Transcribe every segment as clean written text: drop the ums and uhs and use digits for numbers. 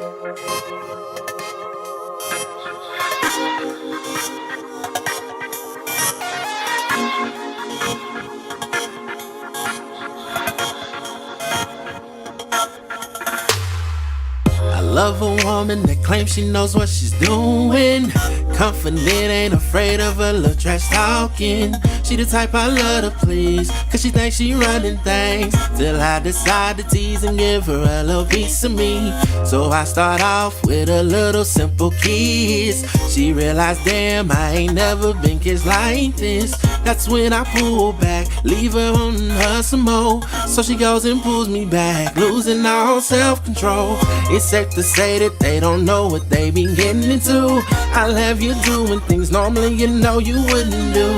I love a woman that claims she knows what she's doing. Confident, ain't afraid of a little trash talking. She the type I love to please, cause she thinks she running things, till I decide to tease and give her a little piece of me. So I start off with a little simple kiss. She realized, damn, I ain't never been kissed like this. That's when I pull back, leave her on her some more. So she goes and pulls me back, losing all self-control. It's safe to say that they don't know what they be getting into. I'll have you doing things normally you know you wouldn't do,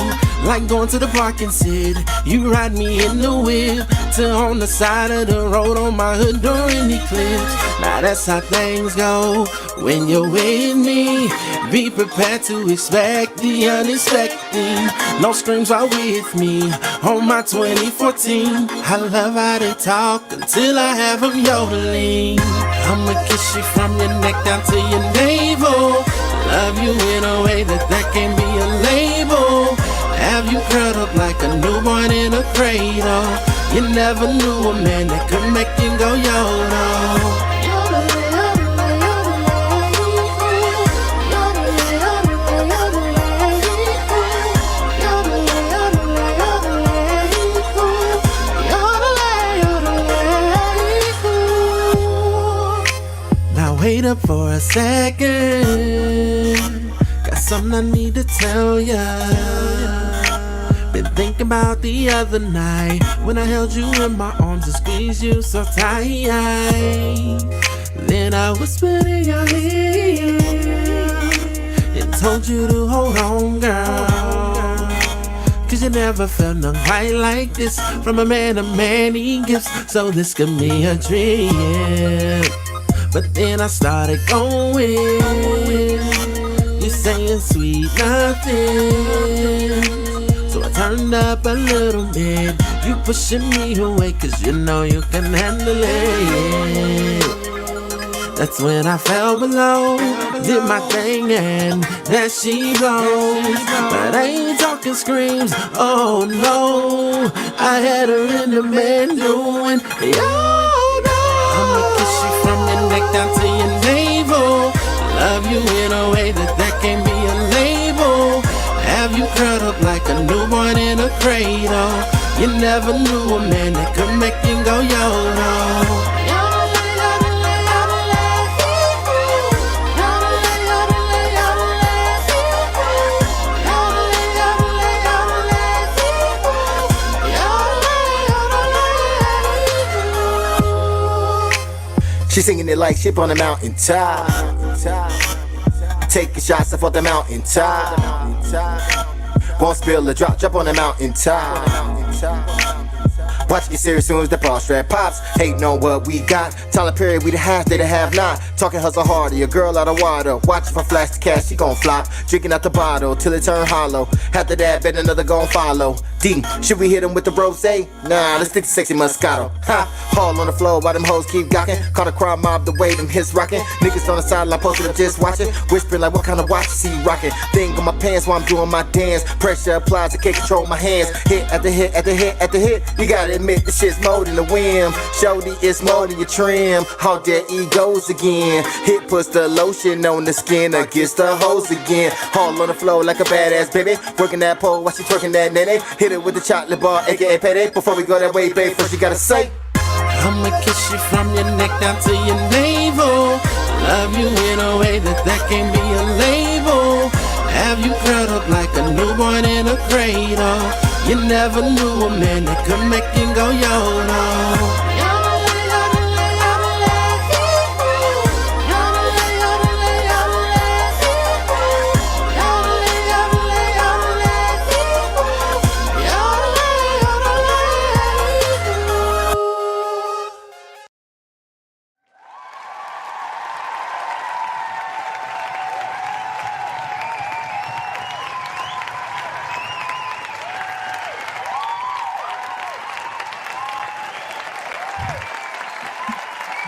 like going to the park and sit. You ride me in the whip till on the side of the road on my hood during eclipse. Now that's how things go when you're with me. Be prepared to expect the unexpected. No strings are with me on my 2014. I love how they talk until I have them yodeling. I'ma kiss you from your neck down to your navel. Love you in a way that can't be a label. Have you curled up like a newborn in a cradle. You never knew a man that could make you go yodel. Wait up for a second, got something I need to tell ya. Been thinking about the other night when I held you in my arms and squeezed you so tight. Then I whispered in your ear and told you to hold on, girl, cause you never felt nothing quite like this from a man of many gifts. So this could be a dream. But then I started going, you saying sweet nothing. So I turned up a little bit, you pushing me away cause you know you can handle it. That's when I fell below, did my thing and there she goes. But I ain't talking screams, oh no, I had her in the bed doing, I'ma kiss you from your neck down to your navel. Love you in a way that can't be a label. Have you curled up like a newborn in a cradle. You never knew a man that could make you go yodel. She's singing it like ship on the mountain top. Taking shots up on the mountain top. Won't spill a drop on the mountain top. Watch get serious soon as the ball strap pops. Hating on what we got. Tyler Perry, we the half, they the have not. Talking hustle harder, your girl out of water. Watch if I flash the cash, she gon' flop. Drinking out the bottle till it turn hollow. After that, bet another gon' follow. D, should we hit him with the rosé? Nah, let's stick to sexy Moscato. Ha, haul on the floor while them hoes keep gawking. Caught a crowd mob the way them hits rocking. Niggas on the sideline posted up just watching. Whispering like what kind of watch is he rocking. Thing on my pants while I'm doing my dance. Pressure applies, I can't control my hands. Hit after hit after hit after hit. You gotta admit this shit's more than a whim. Shorty, it's more than your trim. How there he goes again. Hit puts the lotion on the skin against the hose again. Haul on the floor like a badass baby. Working that pole while she twerking that nene. Hit it with the chocolate bar, aka payday. Before we go that way, babe, first you gotta say, I'ma kiss you from your neck down to your navel. Love you in a way that can't be a label. Have you curled up like a newborn in a cradle. You never knew a man that could make you go yodel.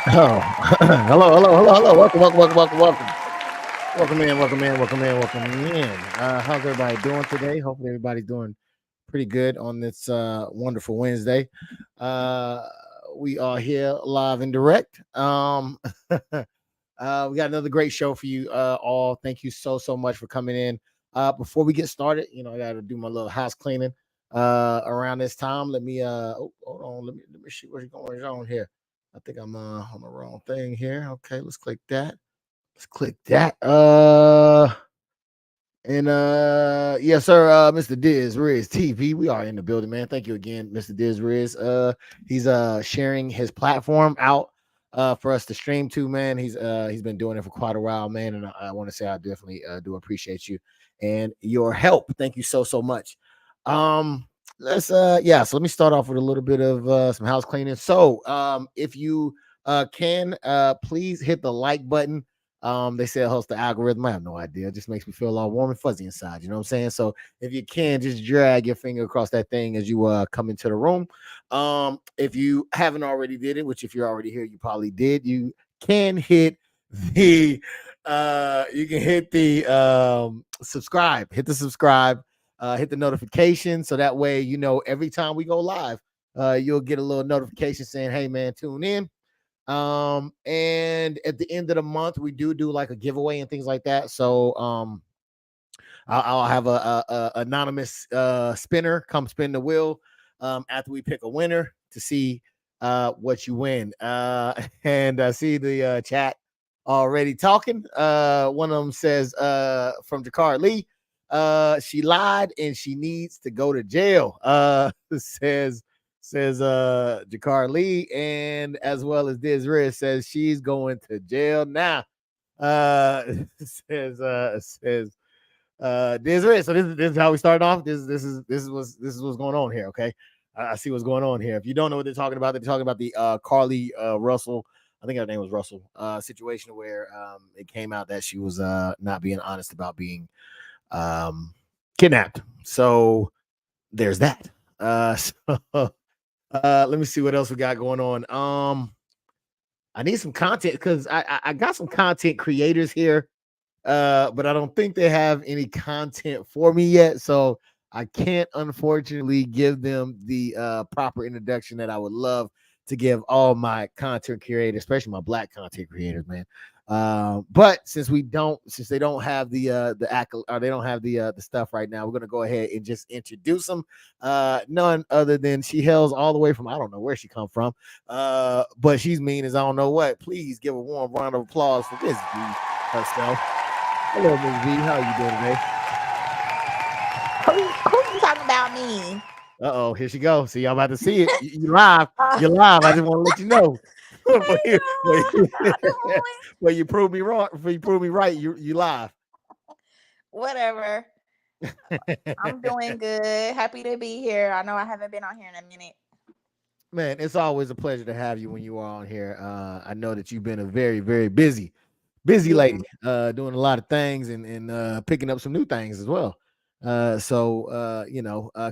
Oh, hello. Welcome in. How's everybody doing today? Hopefully, everybody's doing pretty good on this wonderful Wednesday. Uh, we are here live and direct. We got another great show for you all. Thank you so much for coming in. Before we get started, I got to do my little house cleaning around this time. Let me hold on. Let me see what's going on here. I think I'm on the wrong thing here. Okay, let's click that. Let's click that. Yes, sir, Mr. Diz Riz TV. We are in the building, man. Thank you again, Mr. Diz Riz. He's sharing his platform out for us to stream to, man. He's been doing it for quite a while, man. And I want to say I definitely do appreciate you and your help. Thank you so much. Let's so let me start off with a little bit of some house cleaning. So if you can please hit the like button. They say it helps the algorithm. I have no idea. It just makes me feel all warm and fuzzy inside. You know what I'm saying? So if you can, just drag your finger across that thing as you come into the room. If you haven't already did it, which if you're already here, you probably did. You can hit the subscribe. Hit the subscribe. Hit the notification so that way every time we go live, you'll get a little notification saying, "Hey man, tune in." And at the end of the month, we do like a giveaway and things like that. So I'll have a anonymous spinner come spin the wheel after we pick a winner to see what you win. And I see the chat already talking. One of them says from Jakar Lee, she lied and she needs to go to jail. Says Jakar Lee, and as well as Diz Riz says she's going to jail now. Says Diz Riz. So this is how we start off. This is what's going on here. Okay, I see what's going on here. If you don't know what they're talking about the Carly Russell. I think her name was Russell. Situation where it came out that she was not being honest about being kidnapped. So there's that. So let me see what else we got going on. I need some content because I got some content creators here, but I don't think they have any content for me yet. So I can't unfortunately give them the proper introduction that I would love to give all my content creators, especially my black content creators, man. But since they don't have they don't have the stuff right now, we're gonna go ahead and just introduce them. None other than she hails all the way from I don't know where she come from, but she's mean as I don't know what. Please give a warm round of applause for Miss B herself. Hello, Miss V. How are you doing today? Who you talking about me? Oh, here she goes. See, y'all about to see it. You live. You're live. I just want to let you know. But you prove me wrong. You prove me right. You live. Whatever. I'm doing good. Happy to be here. I know I haven't been on here in a minute. Man, it's always a pleasure to have you when you are on here. I know that you've been a very busy Yeah. lady, doing a lot of things and picking up some new things as well.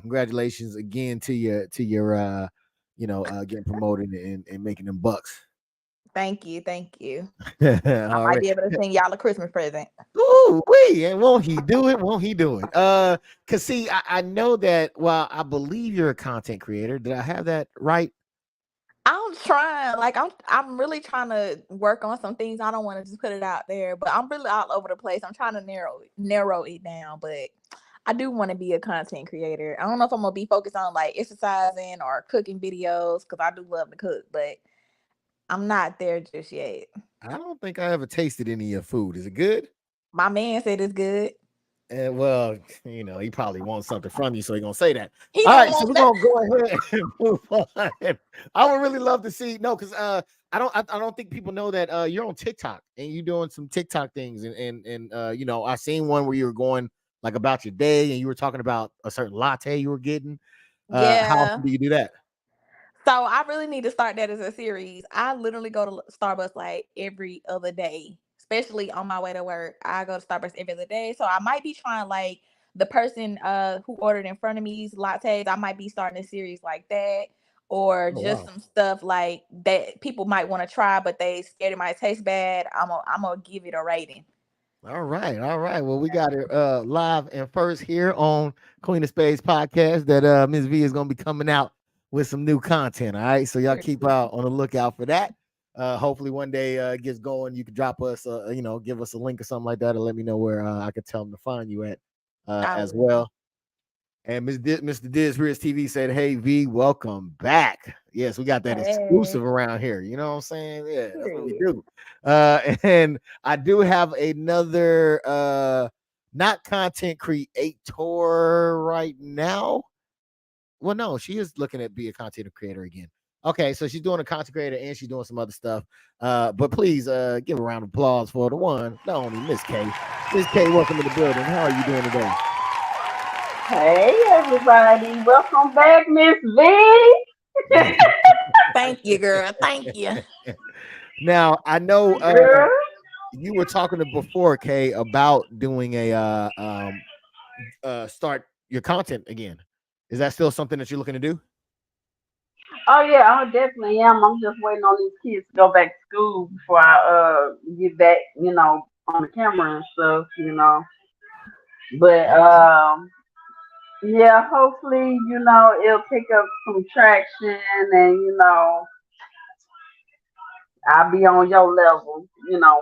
Congratulations again to your getting promoted and making them bucks. Thank you. Thank you. I All might right. be able to send y'all a Christmas present. Ooh, wee, and won't he do it? Won't he do it? Cause see, I know that. Well, I believe you're a content creator. Did I have that right? I'm trying. Like I'm really trying to work on some things. I don't want to just put it out there, but I'm really all over the place. I'm trying to narrow it down, but I do want to be a content creator. I don't know if I'm gonna be focused on like exercising or cooking videos because I do love to cook, but I'm not there just yet. I don't think I ever tasted any of your food. Is it good? My man said it's good. Well, he probably wants something from you, so he's gonna say that. He All don't right, so want we're that. gonna go ahead and move on. I would really love to see because I don't think people know that you're on TikTok and you're doing some TikTok things and I seen one where you were going like about your day and you were talking about a certain latte you were getting. How Yeah. often do you do that? So I really need to start that as a series. I literally go to Starbucks like every other day, especially on my way to work. I go to Starbucks every other day. So I might be trying like the person who ordered in front of me's lattes. I might be starting a series like that. or Oh just wow. some stuff like that people might want to try, but they scared it might taste bad, I'm gonna give it a rating. All right, all right. Well, we got it live and first here on Queen of Spades podcast that Ms. V is gonna be coming out with some new content. All right, so y'all keep out on the lookout for that. Hopefully one day it gets going. You can drop us, give us a link or something like that, and let me know where I could tell them to find you at I as will. well. And Mr. Diz Riz TV said, "Hey V, welcome back." Yes, we got that Hey, exclusive around here. You know what I'm saying? Yeah, that's what we period. do. And I do have another not content creator right now. Well, no, she is looking at be a content creator again. Okay, so she's doing a content creator and she's doing some other stuff. But please give a round of applause for the one, not only Miss K. Miss K, welcome to the building. How are you doing today? Hey everybody, welcome back, Miss V. Thank you, girl. Thank you. Now I know Girl. you were talking to before, Kay, about doing a start your content again. Is that still something that you're looking to do? Oh yeah, I definitely am. I'm just waiting on these kids to go back to school before I get back, on the camera and stuff. But Okay. yeah, hopefully, it'll pick up some traction and I'll be on your level,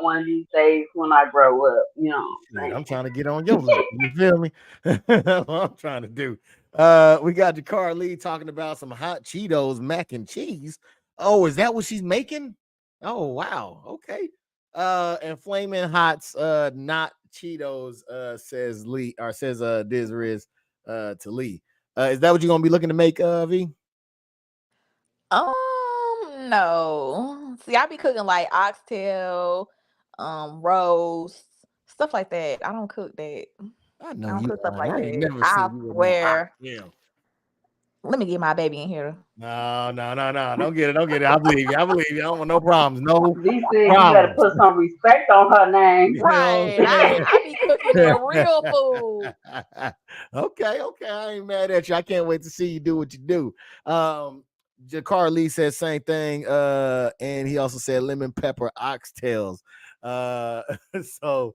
one of these days when I grow up, what Shit, I'm I'm saying? trying to get on your level. You feel me? That's what I'm trying to do. We got Jakar Lee talking about some hot Cheetos mac and cheese. Oh, is that what she's making? Oh, wow. Okay. And flaming hots, not Cheetos, says Lee, or says Diz Riz to Lee. Is that what you're gonna be looking to make, V? No. See, I be cooking like oxtail, roast, stuff like that. I don't cook that. I I know don't you cook stuff lying. like I ain't that. never I seen you with no swear. oxtail. Let me get my baby in here. No, no, no, no. Don't get it. Don't get it. I believe you. I believe you. I don't want no problems. No V said you better problems. put some respect on her name. You know Right. what I be cooking I'm that real food. saying? Okay, okay. I ain't mad at you. I can't wait to see you do what you do. Jakar Lee said same thing. And he also said lemon pepper oxtails. Uh so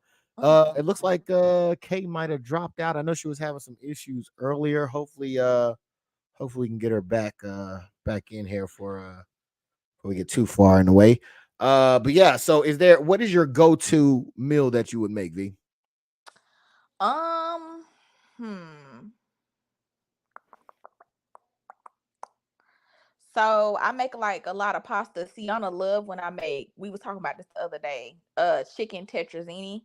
it looks like Kate might have dropped out. I know she was having some issues earlier. Hopefully we can get her back in here before we get too far in the way. But yeah, so what is your go-to meal that you would make, V? Um, hmm. So I make like a lot of pasta. Sienna love when I make. We was talking about this the other day. Chicken tetrazzini,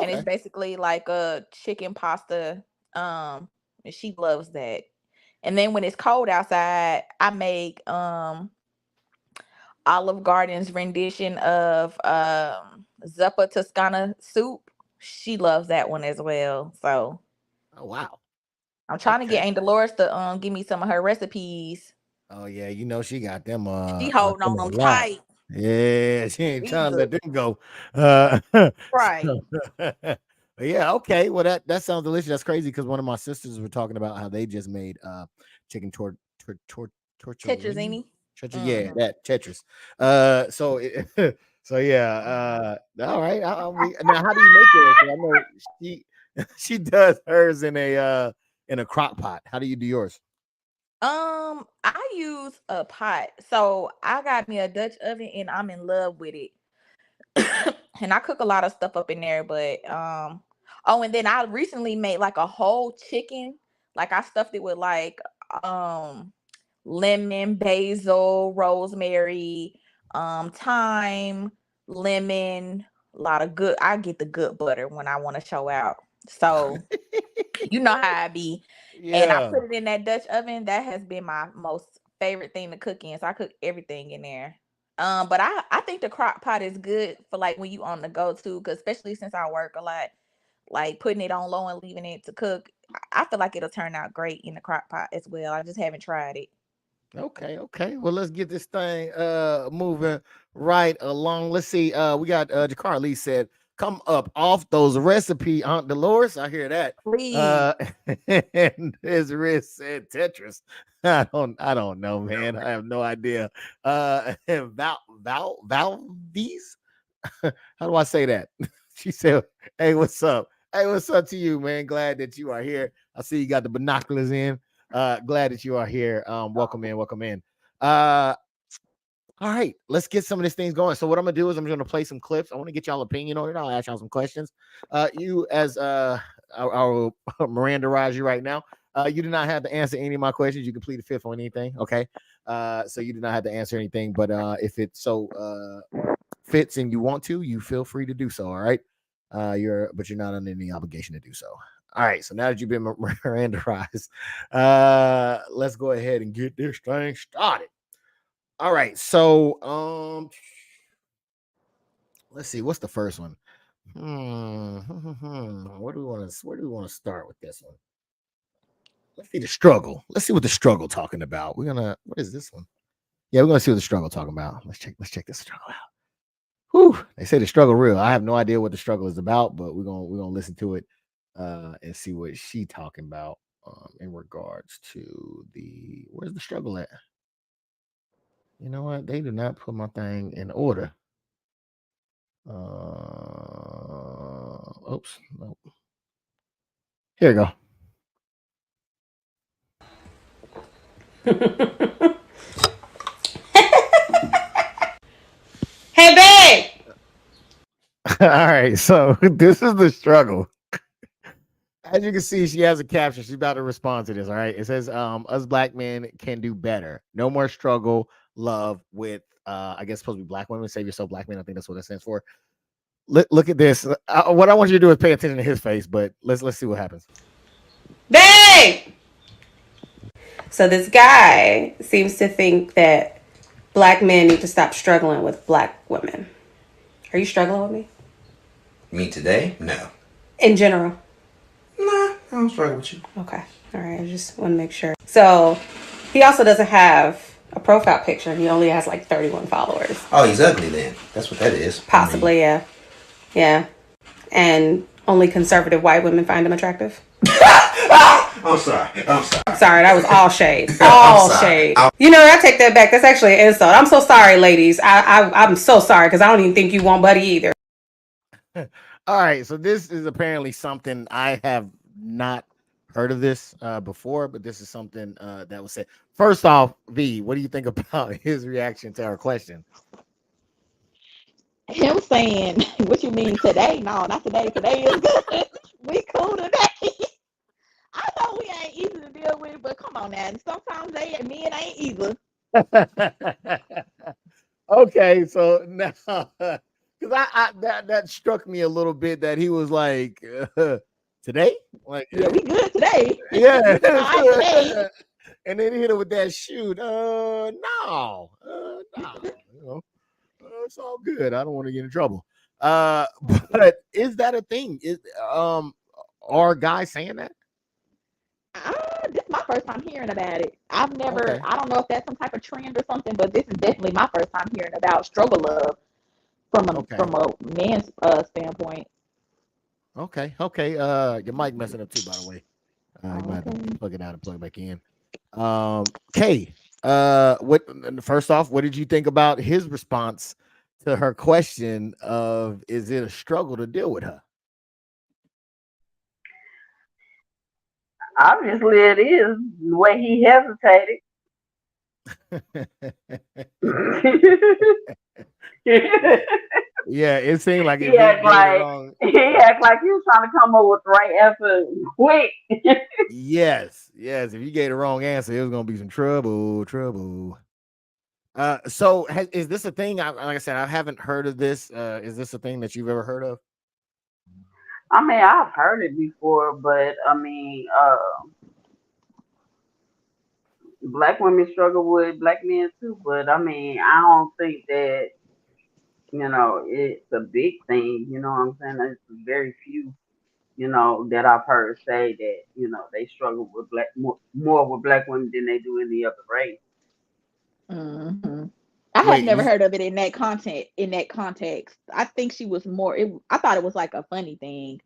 and it's Okay. basically like a chicken pasta. And she loves that. And then when it's cold outside, I make Olive Garden's rendition of Zuppa Toscana soup. She loves that one as well. So Oh wow. I'm trying to Okay. get Aunt Dolores to give me some of her recipes. Oh yeah, she got She holding on them a them lot. tight. Yeah, she ain't trying to let Jesus. them go. Right. But yeah, okay. Well, that sounds delicious. That's crazy because one of my sisters were talking about how they just made chicken tortellini. Tetrazzini. Yeah, Hmm. that Tetris. So yeah. All right. Now, how do you make yours? 'Cause I know she she does hers in a crock pot. How do you do yours? I use a pot. So I got me a Dutch oven and I'm in love with it. And I cook a lot of stuff up in there, but oh, and then I recently made like a whole chicken. Like I stuffed it with like um lemon, basil, rosemary, thyme, lemon, a lot of good. I get the good butter when I want to show out. So you know how I be. And I Yeah. put it in that Dutch oven. That has been my most favorite thing to cook in. So I cook everything in there. But I think the crock pot is good for like when you on the go to, because especially since I work a lot, like putting it on low and leaving it to cook. I feel like it'll turn out great in the crock pot as well. I just haven't tried it. Okay, okay. Well, let's get this thing moving right along. Let's see. We got Jakar Lee said come up off those recipe, Aunt Dolores. I hear that. Please. And his wrist said Tetris. I don't know, man. I have no idea. And Valves. How do I say that? She said, "Hey, what's up? Hey, what's up to you, man? Glad that you are here. I see you got the binoculars in. Glad that you are here. Welcome in, welcome in. All right, let's get some of these things going. So what I'm gonna do is I'm gonna play some clips. I want to get y'all opinion on it. I'll ask y'all some questions. You as I'll Mirandarize you right now. You do not have to answer any of my questions. You can plead the fifth on anything. Okay. So you do not have to answer anything, but if it so fits and you want to, you feel free to do so. All right. You're not under any obligation to do so. All right. So now that you've been Mirandarized, let's go ahead and get this thing started. All right, so let's see. What's the first one? Where do we want to start with this one? Let's see the struggle. Let's see what the struggle talking about. What is this one? Yeah, we're gonna see what the struggle talking about. Let's check this struggle out. Whew, they say the struggle real. I have no idea what the struggle is about, but we're gonna listen to it and see what she talking about in regards to where's the struggle at? You know what? They do not put my thing in order. Oops. Nope. Here we go. Hey, babe. All right. So this is the struggle. As you can see, she has a caption. She's about to respond to this. All right. It says, us black men can do better. No more struggle, love with I guess supposed to be black women. Save yourself, black men. I think that's what that stands for. Look at this. What I want you to do is pay attention to his face, but let's see what happens. Babe! So this guy seems to think that black men need to stop struggling with black women. Are you struggling with me? Me today? No. In general? Nah, I don't struggle with you. Okay. All right. I just want to make sure. So he also doesn't have a profile picture. He only has like 31 followers. Oh, he's ugly then. That's what that is. Possibly, yeah. Yeah. And only conservative white women find him attractive. I'm sorry. Sorry, that was all shade. All shade. You know, I take that back. That's actually an insult. I'm so sorry, ladies. I'm so sorry because I don't even think you want Buddy either. All right, so this is apparently something I have not heard of this before, but this is something that was said. First off, V, what do you think about his reaction to our question? Him saying, "What you mean today? No, not today. Today is good. We cool today." I know we ain't easy to deal with, but come on now. Sometimes men ain't either. Okay, so now because that struck me a little bit that he was like today, like Yeah, we good today. yeah, Today. and then he hit it with that shoot. No, you know, it's all good. I don't want to get in trouble. But is that a thing? Are guys saying that? This is my first time hearing about it. I've never. Okay. I don't know if that's some type of trend or something, but this is definitely my first time hearing about struggle love from a man's standpoint. Okay. Your mic messing up too, by the way. You might have to plug it out and plug it back in. Kay, what? First off, what did you think about his response to her question of is it a struggle to deal with her? Obviously, it is the way he hesitated. Yeah, it seemed like he act like he was trying to come up with the right answer quick. Yes. If you gave the wrong answer, it was gonna be some trouble. So is this a thing? Like I said, I haven't heard of this. Is this a thing that you've ever heard of? I mean, I've heard it before, but I mean, black women struggle with black men too. But I mean, I don't think that it's a big thing. You know what I'm saying? There's very few, that I've heard say that they struggle with more with black women than they do any other race. Mm-hmm. I have Wait, never you heard of it in that context. I think she was more. I thought it was like a funny thing.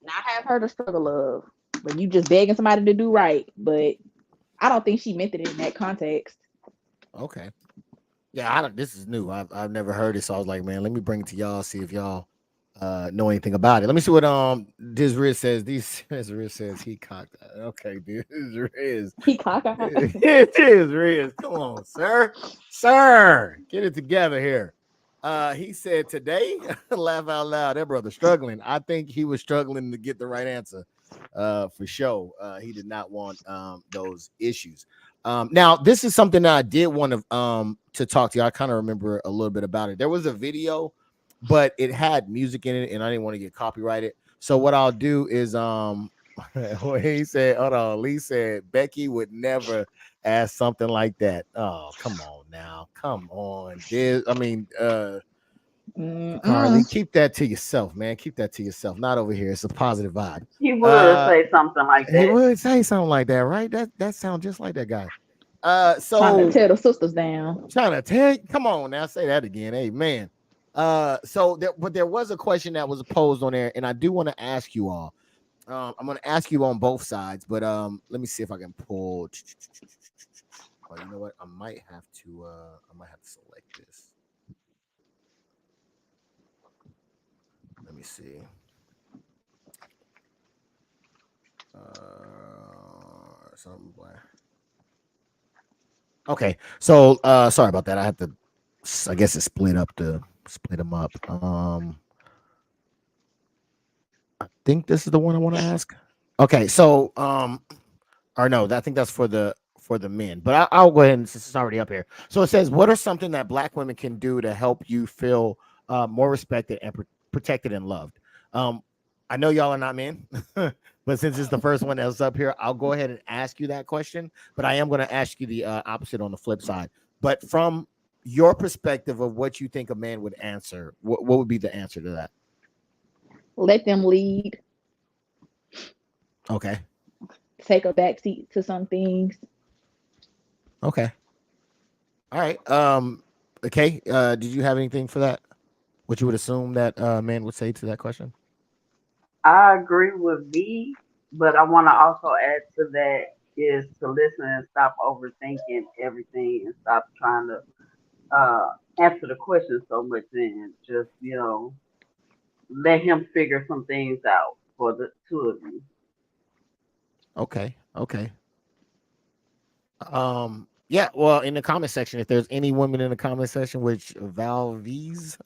Now, I have heard of struggle love, but you just begging somebody to do right. But I don't think she meant it in that context. okay? Yeah, I don't. This is new. I've never heard it, so I was like, man, let me bring it to y'all. See if y'all know anything about it. Let me see what Dizriz says. Dizriz says he cocked. Okay, Dizriz. He cockeyed. Dizriz, come on, sir, get it together here. He said today, laugh out loud. That brother struggling. I think he was struggling to get the right answer. For sure. He did not want those issues. Now, this is something that I did want to talk to you. I kind of remember a little bit about it. There was a video, but it had music in it, and I didn't want to get copyrighted. So what I'll do is he said, hold on, Lee said Becky would never ask something like that. Oh, come on now. Come on. Carly, keep that to yourself, man. Keep that to yourself. Not over here. It's a positive vibe. He would say something like that. He would say something like that, right? That sounds just like that guy. So trying to tear the sisters down. Trying to tell. Come on now, say that again. Amen. But there was a question that was posed on there, and I do want to ask you all. I'm going to ask you on both sides, but let me see if I can pull. Oh, you know what? I might have to select this. Let me see. Something black. Okay, so sorry about that. I have to. I guess it split them up. I think this is the one I want to ask. Okay, so or no, I think that's for the men. But I'll go ahead and since it's already up here. So it says, what are something that Black women can do to help you feel more respected and protected and loved? I know y'all are not men, but since it's the first one that's up here, I'll go ahead and ask you that question. But I am going to ask you the opposite on the flip side. But from your perspective of what you think a man would answer, what would be the answer to that? Let them lead. Okay. Take a backseat to some things. Okay. All right. Okay. Did you have anything for that? What you would assume that man would say to that question? I agree with V, but I want to also add to that is to listen and stop overthinking everything and stop trying to answer the question so much and just, let him figure some things out for the two of you. Okay. Yeah, well, in the comment section, if there's any women in the comment section, which Valvese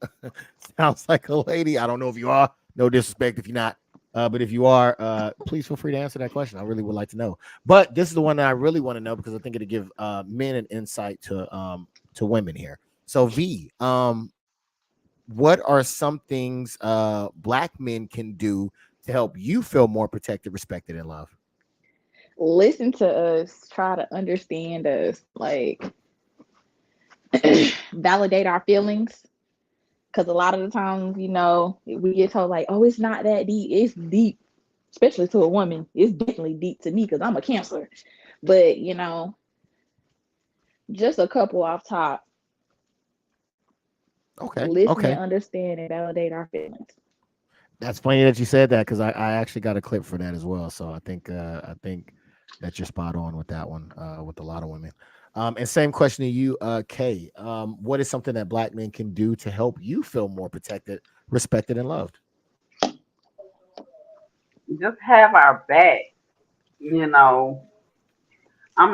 sounds like a lady. I don't know if you are. No disrespect if you're not. But if you are, please feel free to answer that question. I really would like to know. But this is the one that I really want to know because I think it'll give men an insight to women here. So V, what are some things Black men can do to help you feel more protected, respected, and loved? Listen to us, try to understand us, like validate our feelings. Because a lot of the times, we get told like, oh, it's not that deep. It's deep, especially to a woman. It's definitely deep to me because I'm a Cancer. But, just a couple off top. Okay. Listen and understand and validate our feelings. That's funny that you said that because I actually got a clip for that as well. So I think that you're spot on with that one with a lot of women. And same question to you, Kay. What is something that Black men can do to help you feel more protected, respected, and loved? Just have our back. I'm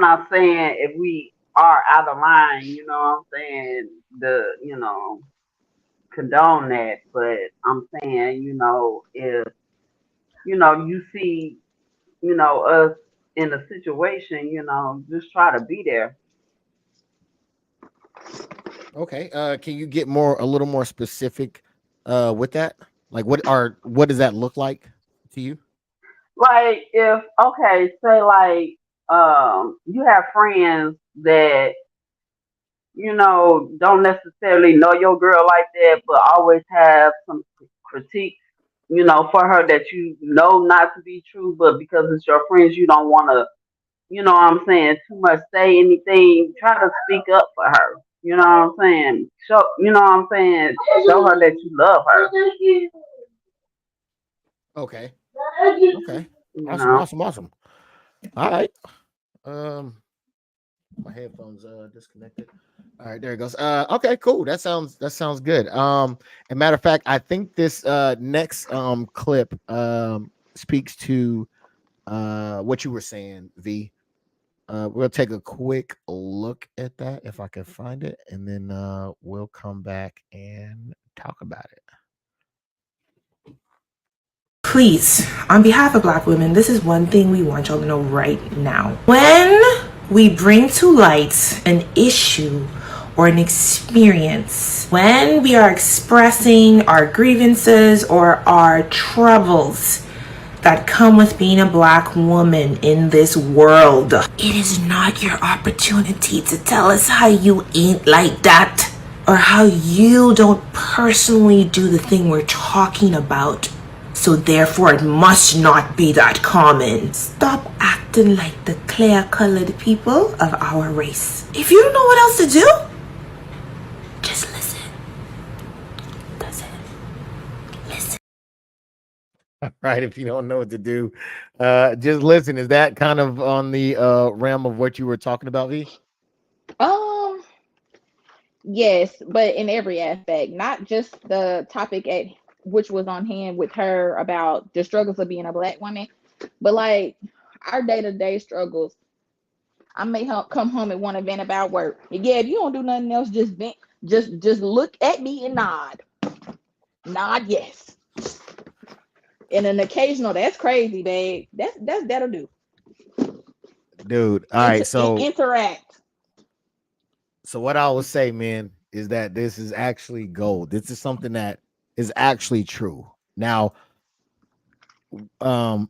not saying if we are out of line, I'm saying condone that, but I'm saying, if, you see, us in a situation, just try to be there. Okay. Can you get a little more specific with that? Like what does that look like to you? Like say like you have friends that don't necessarily know your girl like that, but always have some critiques, for her that not to be true, but because it's your friends, you don't want to, too much say anything. Try to speak up for her, You know what I'm saying? Show, you know what I'm saying? Show her that you love her. Okay. Okay. You Awesome. know. Awesome. All right. My headphones disconnected. All right, there it goes. Okay, cool. That sounds good. And matter of fact, I think this next clip speaks to what you were saying, V. We'll take a quick look at that if I can find it, and then we'll come back and talk about it. Please, on behalf of Black women, this is one thing we want y'all to know right now. When we bring to light an issue or an experience, when we are expressing our grievances or our troubles that come with being a Black woman in this world, it is not your opportunity to tell us how you ain't like that or how you don't personally do the thing we're talking about. So therefore it must not be that common. Stop acting like the clear-colored people of our race. If you don't know what else to do, just listen. That's it. Listen. All right, if you don't know what to do, just listen. Is that kind of on the realm of what you were talking about, V? Yes, but in every aspect, not just the topic at which was on hand with her about the struggles of being a Black woman, but like our day-to-day struggles. I may come home and want to vent about work. Yeah, if you don't do nothing else, just vent. Just look at me and nod. Nod yes. And an occasional, that's crazy, babe. That'll do. Dude, all right, so interact. So what I will say, man, is that this is actually gold. This is something that is actually true. Now,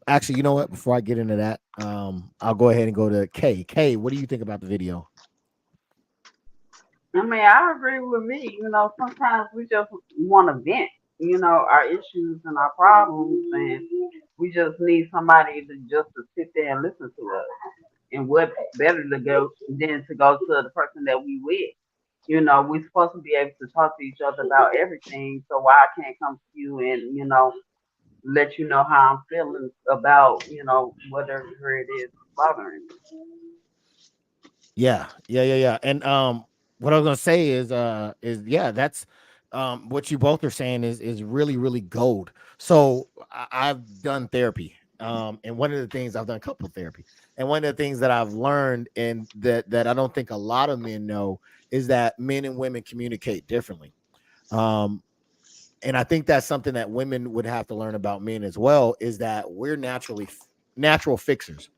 actually, you know what? Before I get into that, I'll go ahead and go to Kay. Kay, what do you think about the video? I mean, I agree with me. You know, sometimes we just want to vent, you know, our issues and our problems, and we just need somebody to sit there and listen to us. And what better to go than to go to the person that we with? You know, we're supposed to be able to talk to each other about everything. So why I can't come to you and, you know, let you know how I'm feeling about, you know, whatever it is bothering me. Yeah. And what I was gonna say is yeah, that's what you both are saying is really, really gold. So I've done therapy. And one of the things I've done couple therapy, and one of the things that I've learned and that I don't think a lot of men know is that men and women communicate differently. And I think that's something that women would have to learn about men as well, is that we're natural fixers.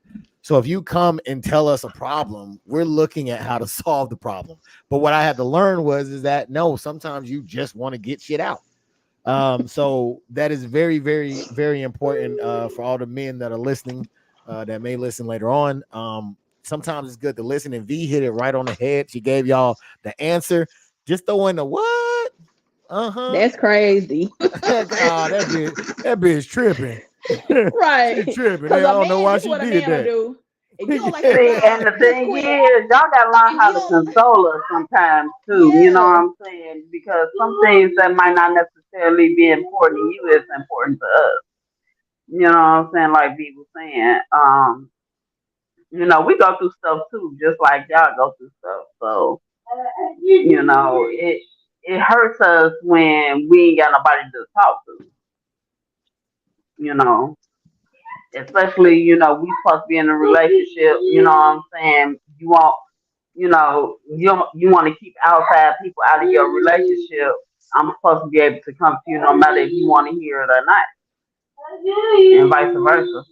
So if you come and tell us a problem, we're looking at how to solve the problem. But what I had to learn is that no, sometimes you just want to get shit out. So that is very, very, very important for all the men that are listening, that may listen later on. Sometimes it's good to listen, and V hit it right on the head. She gave y'all the answer. Just throw in the what? That's crazy. that bitch tripping. Right. She tripping. I don't know why she did that. Do. If you don't like See, and the thing is, y'all gotta learn how to console us sometimes too. Yeah. You know what I'm saying? Because some things that might not necessarily be important to you is important to us. You know what I'm saying? Like B was saying, you know, we go through stuff too, just like y'all go through stuff. So, you know, it hurts us when we ain't got nobody to talk to. You know, especially, you know, we supposed to be in a relationship. You know what I'm saying? You want, you know, you want to keep outside people out of your relationship. I'm supposed to be able to come to you no matter if you want to hear it or not, and vice versa.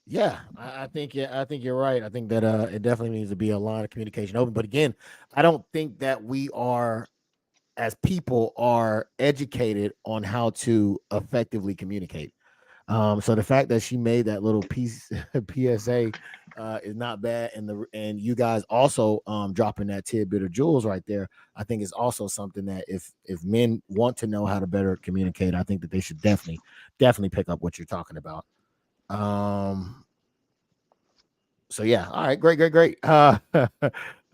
Yeah, I think you're right. I think that it definitely needs to be a line of communication open. But again, I don't think that we are, as people, are educated on how to effectively communicate. So the fact that she made that little piece PSA is not bad, and you guys also dropping that tidbit of jewels right there, I think is also something that if men want to know how to better communicate, I think that they should definitely pick up what you're talking about. So yeah, all right, great.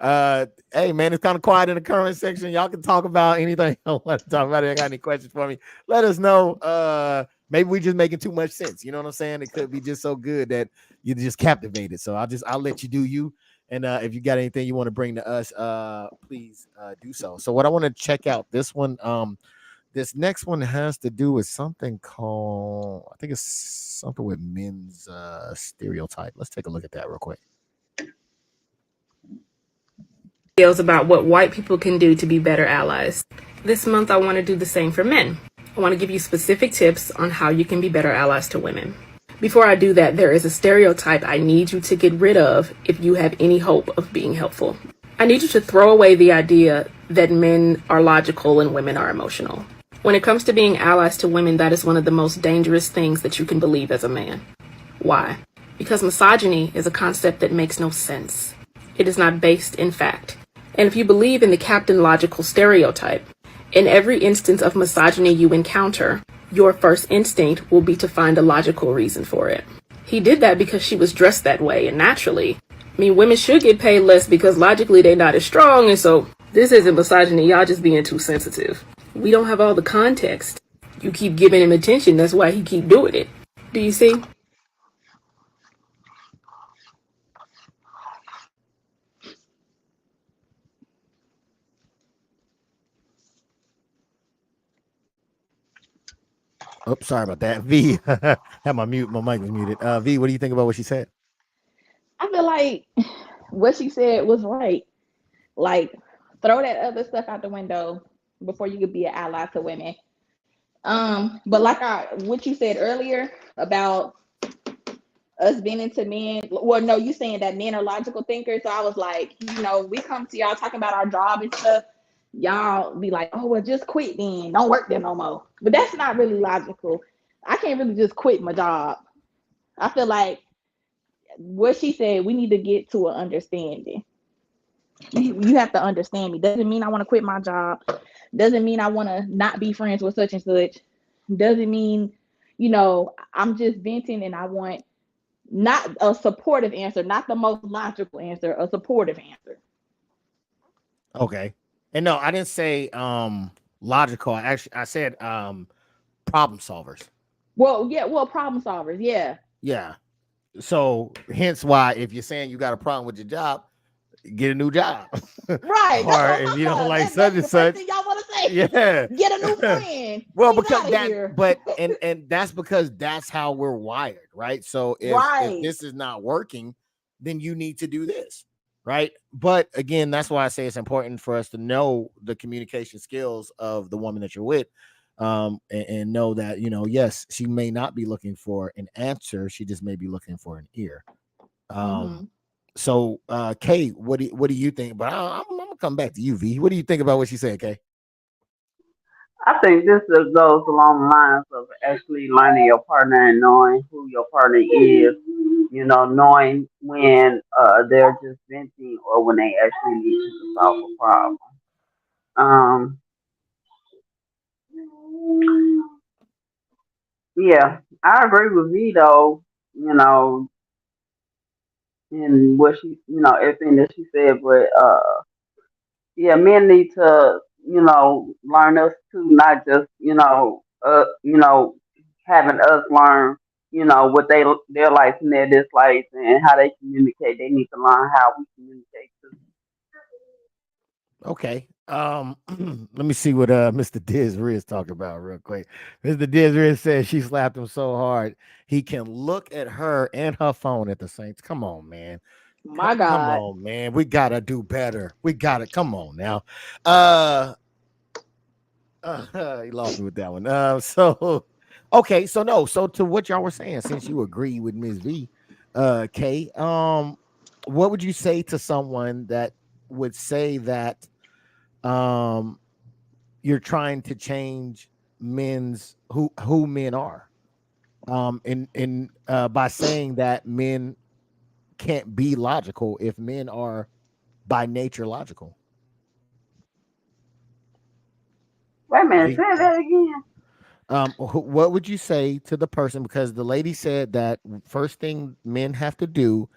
Hey man, it's kind of quiet in the comment section. Y'all can talk about anything you want to talk about. If you got any questions for me, let us know. Maybe we just making too much sense. You know what I'm saying? It could be just so good that you just captivated. So I'll let you do you. And if you got anything you want to bring to us, please do so. So what I want to check out this one, this next one has to do with something called, I think it's something with men's stereotype. Let's take a look at that real quick. About what white people can do to be better allies. This month I want to do the same for men. I want to give you specific tips on how you can be better allies to women. Before I do that, there is a stereotype I need you to get rid of if you have any hope of being helpful. I need you to throw away the idea that men are logical and women are emotional. When it comes to being allies to women, that is one of the most dangerous things that you can believe as a man. Why? Because misogyny is a concept that makes no sense. It is not based in fact. And if you believe in the Captain Logical stereotype, in every instance of misogyny you encounter, your first instinct will be to find a logical reason for it. He did that because she was dressed that way, and naturally, women should get paid less because logically they're not as strong, and so this isn't misogyny, y'all just being too sensitive. We don't have all the context. You keep giving him attention, that's why he keep doing it. Do you see? Oh, sorry about that. V, had my mic was muted. V, what do you think about what she said? I feel like what she said was right. Like, throw that other stuff out the window before you could be an ally to women. But like what you said earlier about us being into men. Well, no, you saying that men are logical thinkers. So I was like, we come to y'all talking about our job and stuff. Y'all be like, oh, well, just quit then. Don't work there no more. But that's not really logical. I can't really just quit my job. I feel like what she said, we need to get to an understanding. You have to understand me. Doesn't mean I want to quit my job. Doesn't mean I want to not be friends with such and such. Doesn't mean, I'm just venting and I want not a supportive answer, not the most logical answer, a supportive answer. Okay. And no, I didn't say logical. I said problem solvers. Well, problem solvers, yeah. Yeah. So hence why if you're saying you got a problem with your job, get a new job. Right. Or if you don't like such and such, y'all want to say. Yeah. Get a new friend. Well, because and that's because that's how we're wired, right? So if this is not working, then you need to do this. Right. But again, that's why I say it's important for us to know the communication skills of the woman that you're with. And know that, yes, she may not be looking for an answer. She just may be looking for an ear. So Kay, what do you think? But I'm gonna come back to you, V. What do you think about what she said, Kay? I think this goes along the lines of actually learning your partner and knowing who your partner is. Knowing when they're just venting or when they actually need you to solve a problem. Yeah, I agree with V though. And what she, everything that she said, but yeah, men need to, learn us too, not just, having us learn, what their likes and their dislikes and how they communicate. They need to learn how we communicate too. Okay. Let me see what Mr. Diz Riz talking about real quick. Mr. Diz Riz says she slapped him so hard he can look at her and her phone at the same time. Come on, man. My God. Come on, man. We gotta do better. We gotta come on now. He lost me with that one. So okay, so no, so to what y'all were saying, since you agree with Ms. V, Kay, what would you say to someone that would say that you're trying to change men's who men are, in by saying that men can't be logical if men are by nature logical? Wait a minute, say that again. What would you say to the person, because the lady said that first thing men have to do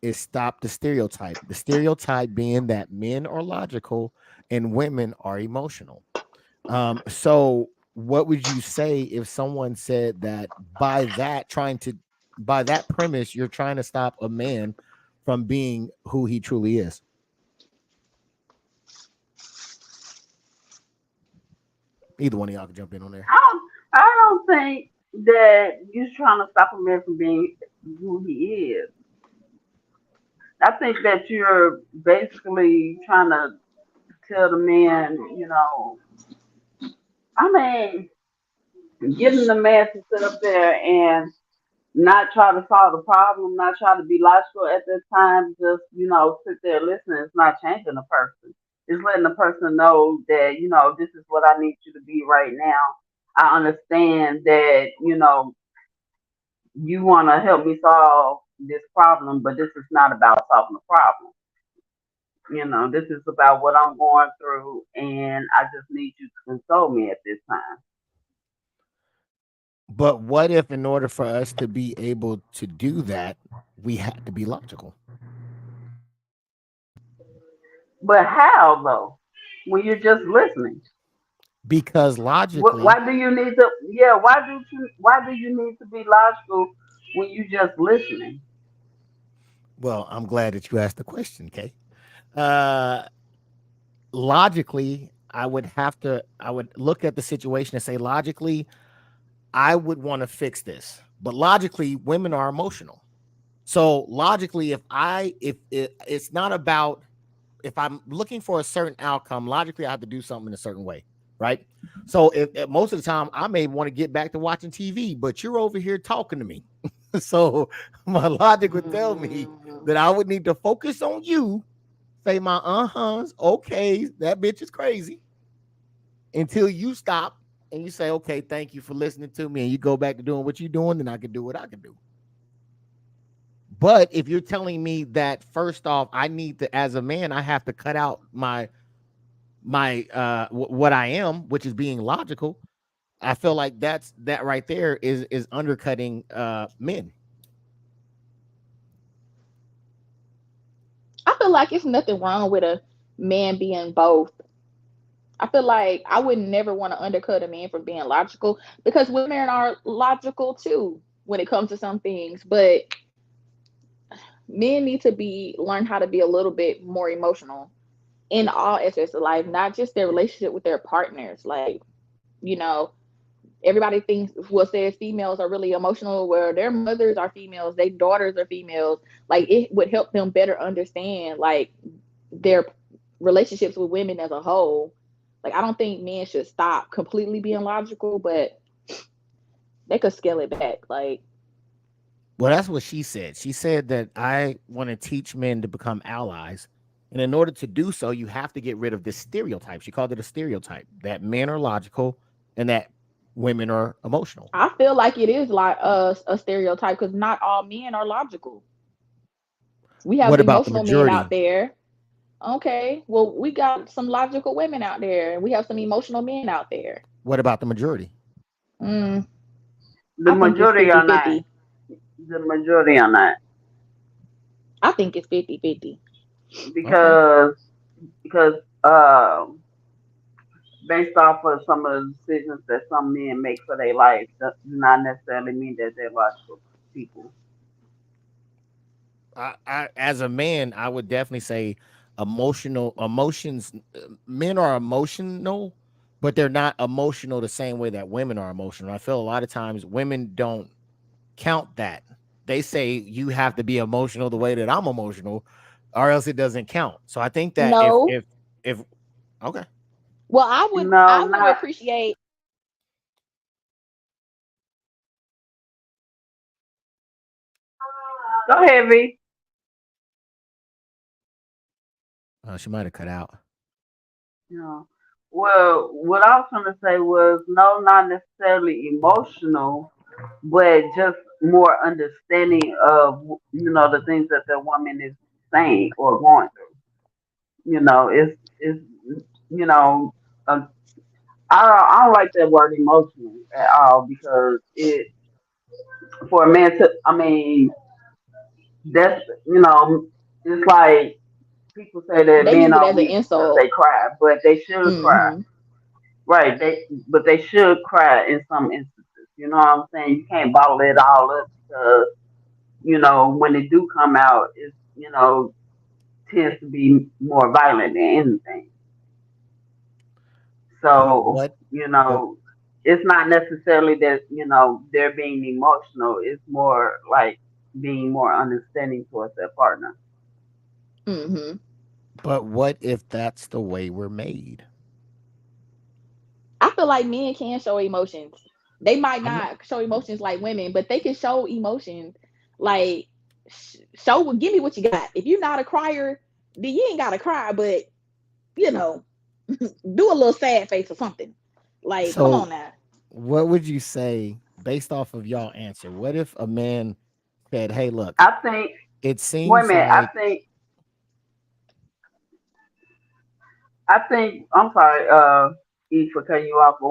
is stop the stereotype. The stereotype being that men are logical and women are emotional. So what would you say if someone said that by that premise, you're trying to stop a man from being who he truly is? Either one of y'all can jump in on there. I don't think that you're trying to stop a man from being who he is. I think that you're basically trying to tell the man, I mean, getting the man to sit up there and not try to solve the problem, not try to be logical at this time, just, sit there listening. It's not changing the person. It's letting the person know that, this is what I need you to be right now. I understand that, you want to help me solve this problem, but this is not about solving the problem. This is about what I'm going through, and I just need you to console me at this time. But what if, in order for us to be able to do that, we had to be logical? But how though? When you're just listening, Because why logically, do you need to? Yeah, why do you need to be logical when you just listening? well, I'm glad that you asked the question, Kay. Uh, Logically, I would look at the situation and say, logically, I would want to fix this. But logically, women are emotional. So logically, if it's not about, if I'm looking for a certain outcome, logically I have to do something in a certain way, right? So if most of the time I may want to get back to watching TV, but you're over here talking to me. So my logic would tell me Mhm. that I would need to focus on you, say my uh-huhs, okay, that bitch is crazy, until you stop and you say, okay, thank you for listening to me, and you go back to doing what you're doing, then I can do what I can do. But if you're telling me that, first off, I need to, as a man, I have to cut out what I am, which is being logical. I feel like that right there is undercutting men. I feel like it's nothing wrong with a man being both. I feel like I would never want to undercut a man for being logical because women are logical too when it comes to some things. But men need to be learn how to be a little bit more emotional in all aspects of life, not just their relationship with their partners. Like, you know, everybody thinks what says females are really emotional, where their mothers are females, their daughters are females. Like, it would help them better understand like their relationships with women as a whole. Like, I don't think men should stop completely being logical, but they could scale it back. Like, Well, that's what she said. She said that I want to teach men to become allies. And in order to do so, you have to get rid of this stereotype. She called it a stereotype that men are logical and that women are emotional. I feel like it is like a stereotype because not all men are logical. We have What about the emotional men out majority? there. Okay, well, we got some logical women out there, and we have some emotional men out there. What about the majority? Mm, The I think it's majority are not. 50-50. The majority are not I think it's 50-50. Okay. because because um based off of some of the decisions that some men make for their life, does not necessarily mean that they're logical people. As a man, I would definitely say emotions. Men are emotional, but they're not emotional the same way that women are emotional. I feel a lot of times women don't count that. They say you have to be emotional the way that I'm emotional, or else it doesn't count. So I think that No, if okay, well, No, I would not. appreciate. Go ahead, V. she might have cut out. Yeah. Well, what I was going to say was no, not necessarily emotional, but just more understanding of the things that the woman is saying or going through. It's you know um, I don't like that word emotional at all because it for a man to, I mean, that's it's like people say that They men use it are as an weak because they insult. cry, but they should cry. Hmm. Right. They should cry in some instances. You know what I'm saying? You can't bottle it all up because, when it do come out, it's, tends to be more violent than anything. But So, what? But it's not necessarily that, they're being emotional. It's more like being more understanding towards their partner. Hmm. but what if that's the way we're made? I feel like men can show emotions. They might I'm not. not show emotions like women, but they can show emotions. Like, show, give me what you got. If you're not a crier, then you ain't got to cry. But you know, do a little sad face or something. Like, come So, on now. what would you say based off of y'all answer? What if a man said, "Hey, look, I think, it wait a seems minute, like I'm sorry, E, for cutting you off, but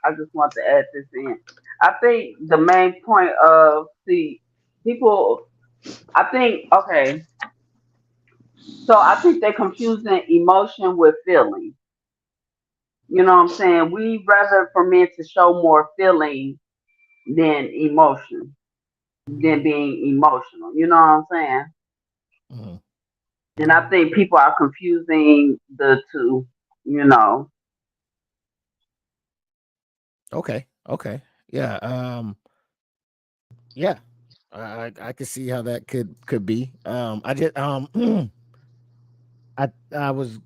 I just want to add this in. I think the main point of, see, people, I think, okay, so I think they're confusing emotion with feeling. You know what I'm saying? We rather for men to show more feeling than emotion, than being emotional. You know what I'm saying? mhm. And I think people are confusing the two, you know. Okay, okay, yeah, yeah, I can see how that could be. I just I I was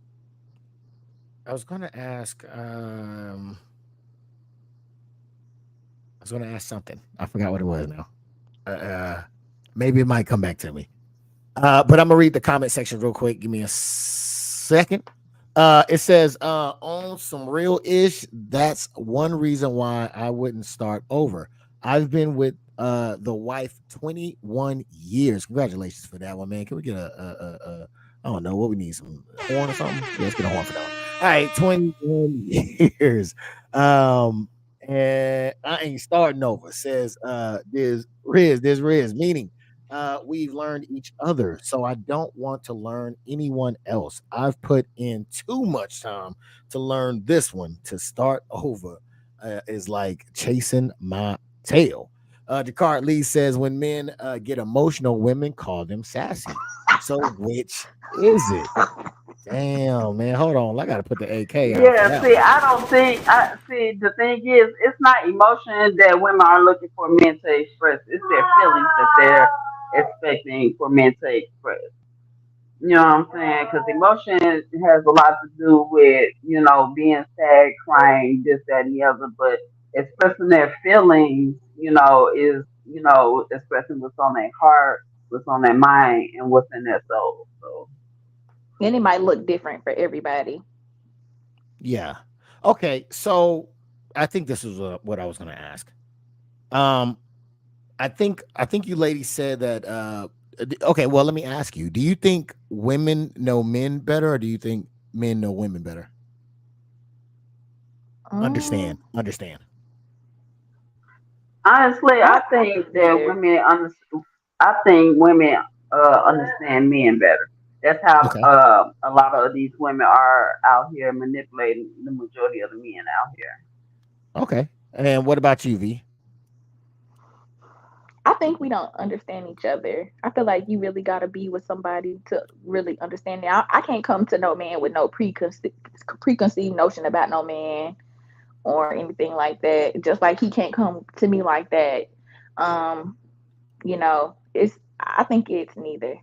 I was gonna ask I was gonna ask something. I forgot what it was now. Maybe it might come back to me. But I'm gonna read the comment section real quick. Give me a second. It says, on some real ish, that's one reason why I wouldn't start over. I've been with the wife 21 years. Congratulations for that one, man. Can we get a I don't know what we need, some horn or something? Yeah, let's get a horn for that one. All right, 21 years. Um, and I ain't starting over. Says there's Riz, meaning we've learned each other. So I don't want to learn anyone else. I've put in too much time to learn this one. To start over is like chasing my tail. Descartes Lee says when men get emotional, women call them sassy. So which is it? Damn, man. Hold on. I got to put the AK out for Yeah, that see, one. I don't think I see the thing is it's not emotion that women are looking for men to express. It's their feelings that they're expecting for men to express. You know what I'm saying? Because emotion has a lot to do with, being sad, crying, this, that, and the other. But expressing their feelings, is, expressing what's on their heart, what's on their mind, and what's in their soul. So, And it might look different for everybody. Yeah. Okay. So I think this is what I was going to ask. Um, I think you ladies said that okay, well let me ask you. Do you think women know men better or do you think men know women better? Mm, Understand. honestly, I I don't think that either. I think women understand men better. That's how Okay. a lot of these women are out here manipulating the majority of the men out here. Okay. And what about you, V? I think we don't understand each other. I feel like you really got to be with somebody to really understand it. I can't come to no man with no preconceived notion about no man or anything like that. Just like he can't come to me like that. Um, it's. I think it's neither.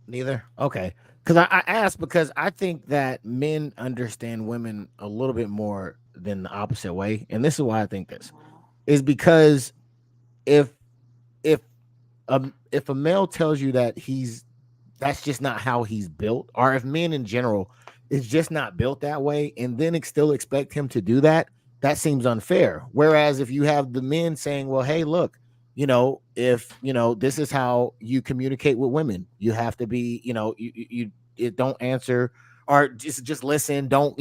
Neither. Okay. Because I asked because I think that men understand women a little bit more than the opposite way, and this is why I think this is because if if if a male tells you that that's just not how he's built, or if men in general is just not built that way, and then still expect him to do that, that seems unfair. Whereas if you have the men saying, well, hey, look, if this is how you communicate with women, you have to be, you don't answer or just listen, don't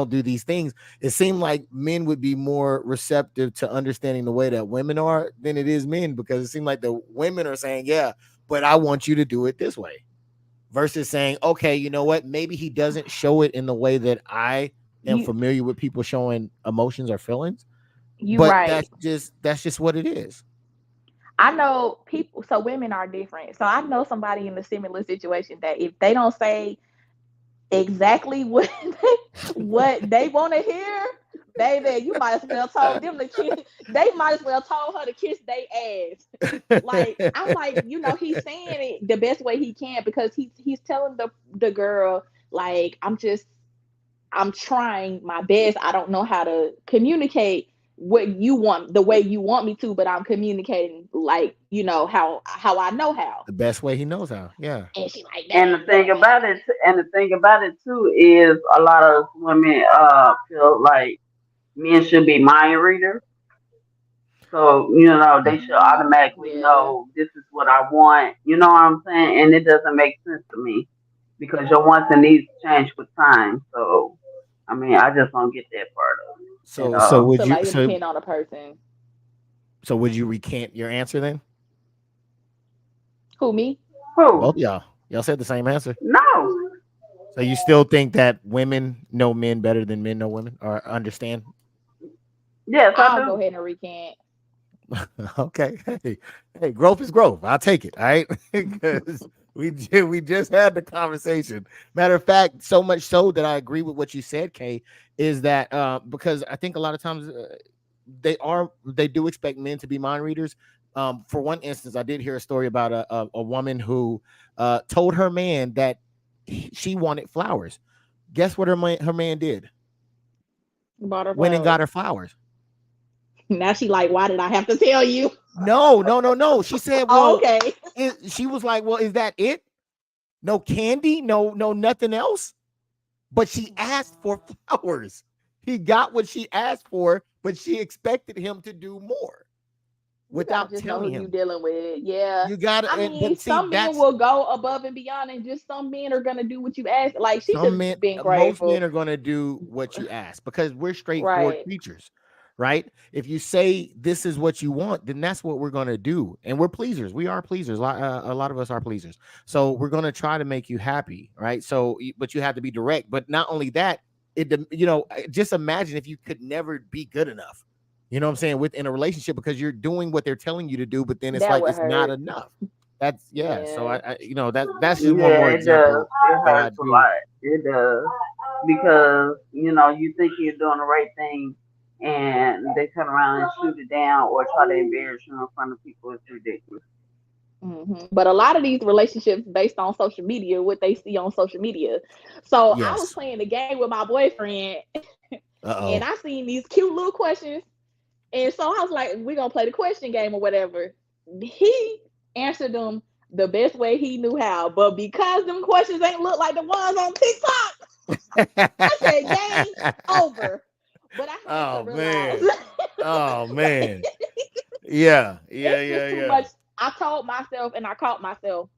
do these things. It seemed like men would be more receptive to understanding the way that women are than it is men, because it seemed like the women are saying, yeah, but I want you to do it this way. Versus saying, okay, you know what? Maybe he doesn't show it in the way that I am familiar with people showing emotions or feelings. But right. that's just what it is. I know people, so women are different. So I know somebody in a similar situation that if they don't say exactly what they want to hear, baby, you might as well told them to kiss. They might as well told her to kiss their ass. Like, I'm like, he's saying it the best way he can, because he's telling the girl, like, I'm trying my best. I don't know how to communicate what you want the way you want me to, but I'm communicating, like, how I know how. The best way he knows how. Yeah. And she like that. And the thing about it too is a lot of women feel like men should be mind readers. So, they should automatically know this is what I want. You know what I'm saying? And it doesn't make sense to me, because your wants and needs change with time. So, I mean, I just don't get that part of it. So would you? Like, it depend on a person. So would you recant your answer then? Who, me? Who? Both y'all. Y'all said the same answer. No. So you still think that women know men better than men know women, or understand? Yes, I'll go ahead and recant. Okay. Hey, growth is growth. I'll take it. All right. Because we just had the conversation. Matter of fact, so much so that I agree with what you said, Kay, is that because I think a lot of times they do expect men to be mind readers. For one instance, I did hear a story about a woman who told her man that she wanted flowers. Guess what her man did? Bought her flowers. Went and got her flowers. Now she like, why did I have to tell you? No. She said, well, okay. She was like, well, is that it? No candy? No, nothing else? But she asked for flowers. He got what she asked for, but she expected him to do more without telling him. You're dealing with. Yeah. You got to. I mean, some men will go above and beyond, and just some men are going to do what you ask. Like, she just been grateful. Most men are going to do what you ask, because we're straightforward creatures. Right? If you say this is what you want, then that's what we're going to do. And we're pleasers. We are pleasers. A lot of us are pleasers. So we're going to try to make you happy. Right? So, but you have to be direct. But not only that, just imagine if you could never be good enough. You know what I'm saying? Within a relationship, because you're doing what they're telling you to do, but then it's like, it's not enough. That's So that's just one more example. It hurts a lot. It does. Because, you think you're doing the right thing, and they turn around and shoot it down or try to embarrass you in front of people. It's ridiculous. Mm-hmm. But a lot of these relationships based on social media, what they see on social media. So I was playing the game with my boyfriend, and I seen these cute little questions, and so I was like, we're gonna play the question game or whatever. He answered them the best way he knew how, but because them questions ain't look like the ones on TikTok, I said game over. But I had to realize. Oh man. Yeah. Too much. I told myself, and I caught myself,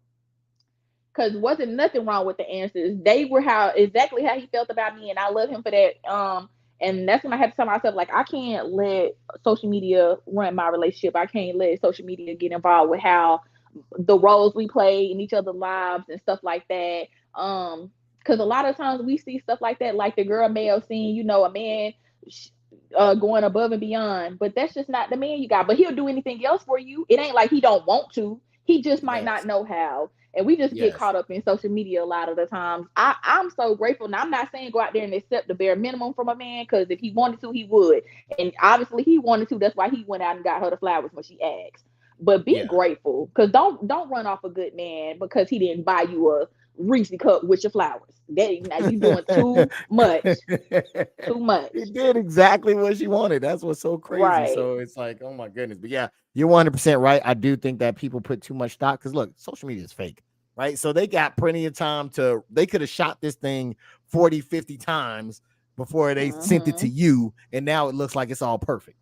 because wasn't nothing wrong with the answers. They were exactly how he felt about me, and I love him for that. And that's when I had to tell myself, like, I can't let social media run my relationship. I can't let social media get involved with how the roles we play in each other's lives and stuff like that. Because a lot of times we see stuff like that, like the girl may have seen, a man going above and beyond, but that's just not the man you got. But he'll do anything else for you. It ain't like he don't want to. He just might not know how. And we just get caught up in social media a lot of the times. I'm so grateful. Now, I'm not saying go out there and accept the bare minimum from a man, because if he wanted to, he would. And obviously he wanted to. That's why he went out and got her the flowers when she asked. But be grateful, because don't run off a good man because he didn't buy you a Reese cup with your flowers. Now you doing too much. Too much. He did exactly what she wanted. That's what's so crazy. Right. So it's like, oh my goodness. But yeah, you're 100% right. I do think that people put too much stock, because look, social media is fake, right? So they got plenty of time they could have shot this thing 40, 50 times before they sent it to you, and now it looks like it's all perfect.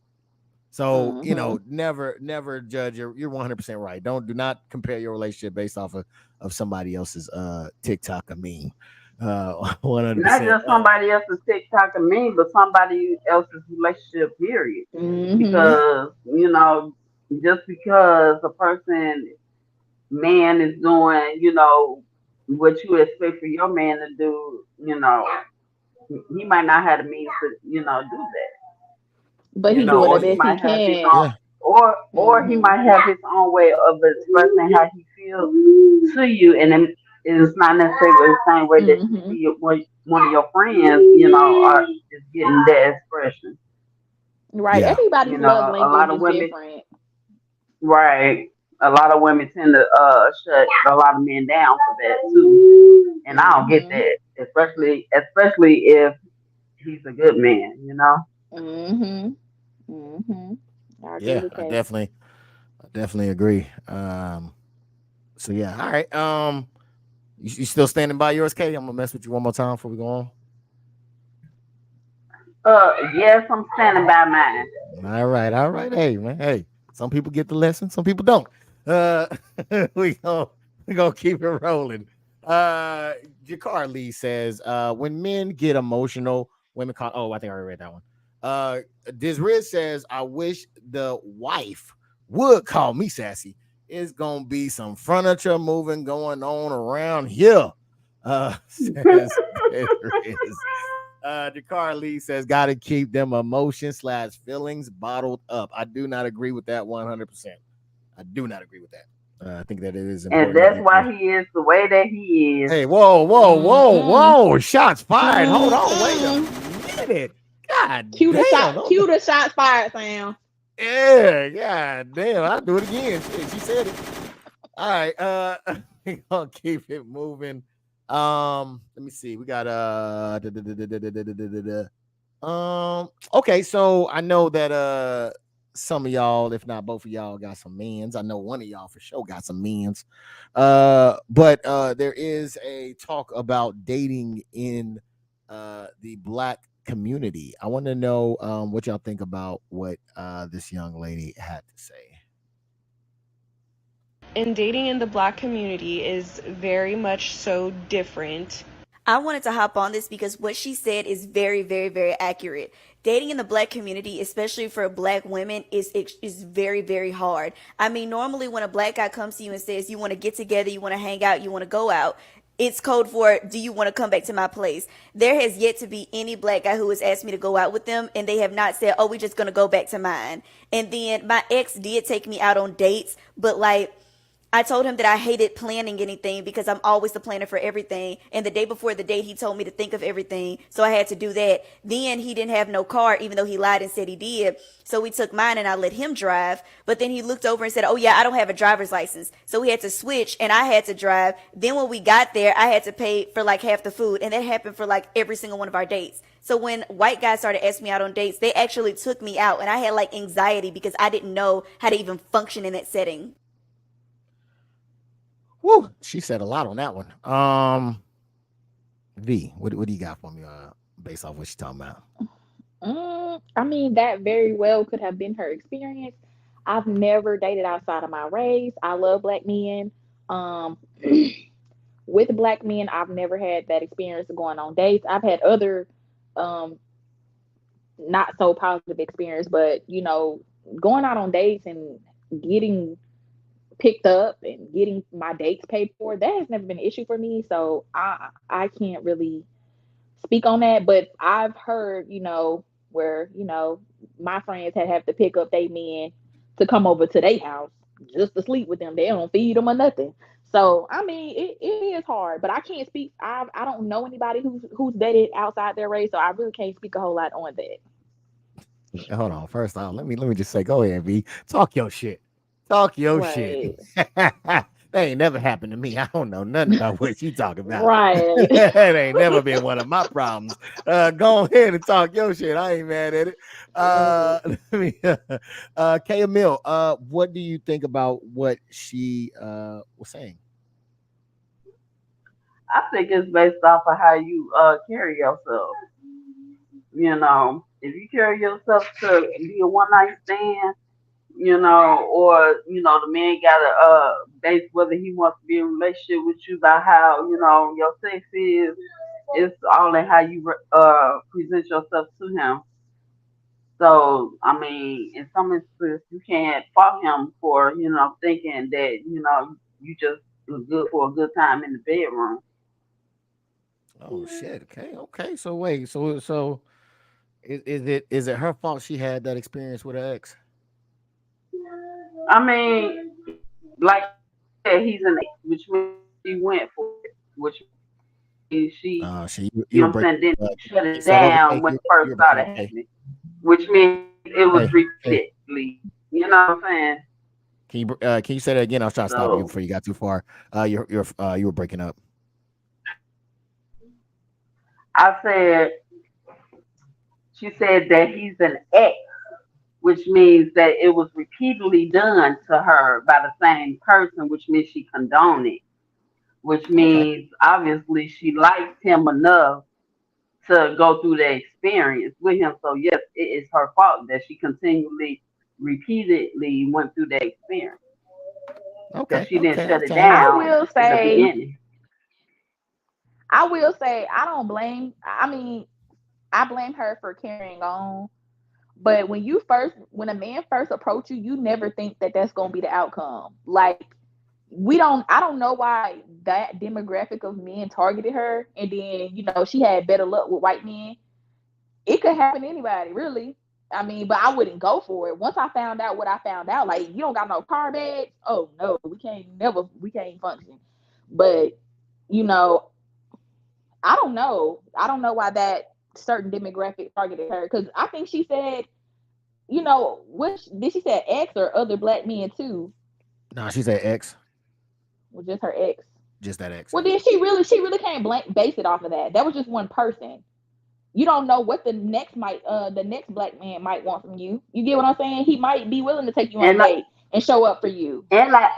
So, never judge. You're 100% right. Do not compare your relationship based off of somebody else's TikTok or meme. 100%. Not just somebody else's TikTok or meme, but somebody else's relationship, period. Because, just because a person man is doing, what you expect for your man to do, he might not have the means to, do that. But he doing Or the he best he might have his can. own, Yeah, or he Mhm. might have his own way of expressing how he feels to you, and then it's not necessarily the same way that you Mhm. see one of your friends, are just getting that expression. Right. yeah, Everybody's love A language lot of is women, different. right? A lot of women tend to shut a lot of men down for that too, and I don't get Mhm. that, especially if he's a good man. Mhm. Mhm. I agree yeah. with I Kay. definitely agree. So yeah, all right. You still standing by yours, Kay? I'm gonna mess with you one more time before we go on. Yes, I'm standing by mine. All right, all right. Hey, man. Hey, some people get the lesson, some people don't. Uh, we gonna we gonna keep it rolling. Jakar Lee says, when men get emotional, women call. Oh, I think I already read that one. Dizriz says, I wish the wife would call me sassy. It's gonna be some furniture moving going on around here. Says Dizriz. Jakar Lee says, got to keep them emotions slash feelings bottled up. I do not agree with that 100%. I do not agree with that. I think that it is And important to that's get your. why he is the way that he is. Hey, whoa, whoa, whoa, Mm-mm. whoa! Shots fired. Hold on, wait a Mm-mm. minute. God damn! Don't. Cue the shots fired sound. Yeah, god damn! I'll do it again. Shit, she said it. All right, we gonna keep it moving. Let me see. We got okay, so I know that some of y'all, if not both of y'all, got some mans. I know one of y'all for sure got some mans. But there is a talk about dating in the black community. I want to know what y'all think about what this young lady had to say. And dating in the black community is very much so different. I wanted to hop on this because what she said is very, very, very accurate. Dating in the black community, especially for black women, is very, very hard. I mean, normally when a black guy comes to you and says you want to get together, you want to hang out, you want to go out, it's code for do you want to come back to my place? There has yet to be any black guy who has asked me to go out with them and they have not said, oh, we're just gonna go back to mine. And then my ex did take me out on dates, but like I told him that I hated planning anything because I'm always the planner for everything. And the day before the date, he told me to think of everything. So I had to do that. Then he didn't have no car, even though he lied and said he did. So we took mine and I let him drive. But then he looked over and said, oh yeah, I don't have a driver's license. So we had to switch and I had to drive. Then when we got there, I had to pay for like half the food. And that happened for like every single one of our dates. So when white guys started asking me out on dates, they actually took me out and I had like anxiety because I didn't know how to even function in that setting. Woo, she said a lot on that one. V, what do you got for me? Based off what she's talking about. I mean, that very well could have been her experience. I've never dated outside of my race. I love black men. Um, with black men, I've never had that experience of going on dates. I've had other um not so positive experience, but going out on dates and getting picked up and getting my dates paid for, that has never been an issue for me. So I can't really speak on that, but I've heard, where, my friends had have to pick up they men to come over to their house just to sleep with them. They don't feed them or nothing. So I mean, it is hard, but I can't speak. I don't know anybody who's dated outside their race, so I really can't speak a whole lot on that. Hold on. First off, let me just say, go ahead, V. Talk your shit. Talk your shit. Right. That ain't never happened to me. I don't know nothing about what you talking about. Right. That ain't never been one of my problems. Go ahead and talk your shit. I ain't mad at it. Let me, K. Emil, what do you think about what she was saying? I think it's based off of how you carry yourself. If you carry yourself to be a one night stand, or the man got to base whether he wants to be in a relationship with you by how your sex is. It's all in how you present yourself to him. So I mean, in some instances, you can't fault him for thinking that You just was good for a good time in the bedroom. Oh shit. Okay. So wait. So is it her fault she had that experience with her ex? I mean, like I said, he's an ex, which means she went for it, which means she, You were what I'm breaking. saying, didn't shut Is it that okay? down when it You first were breaking started up, Kay. happening, which means it was Hey, repeatedly. You know what I'm saying? can you say that again? I was trying to stop you So before you got too far. You were breaking up. I said, she said that he's an ex, which means that it was repeatedly done to her by the same person, which means she condoned it, which Okay. means obviously she likes him enough to go through the experience with him. So yes, it is her fault that she continually, repeatedly went through the experience because Okay. she didn't Okay. shut it Okay. I down will in the say, beginning. I don't blame. I mean, I blame her for carrying on. But when a man first approach you, you never think that that's gonna be the outcome. Like I don't know why that demographic of men targeted her, and then she had better luck with white men. It could happen to anybody, really. I mean, but I wouldn't go for it. Once I found out what I found out, like you don't got no car bags. Oh no, we can't function. But you know, I don't know. I don't know why that certain demographic targeted her because I think she said, which did she say ex or other black men too? No, she said X. Was just her ex. Just that X. Well, Yeah. then she really can't base it off of that. That was just one person. You don't know what the next black man might want from you. You get what I'm saying? He might be willing to take you on a And I, date and show up for you. and I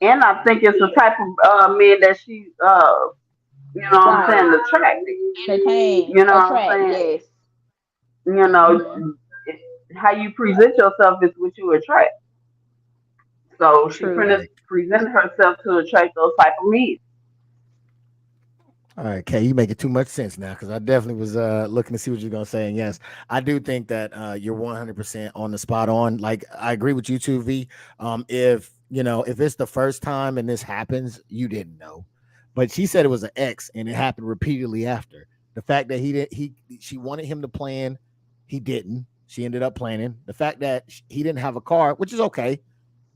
and I think it's the type of men that she you know what I'm Right. saying, attracted. Entertain, You know what I'm attract, saying? yes. You Hmm. know, how you present yourself is what you attract. So she True. presented herself to attract those type of men. All right, Kay, you making too much sense now because I definitely was looking to see what you're gonna say. And yes, I do think that you're 100% on the spot on. Like I agree with you too, V. If it's the first time and this happens, you didn't know. But she said it was an ex and it happened repeatedly after. The fact that she wanted him to plan, he didn't. She ended up planning. The fact that he didn't have a car, which is okay,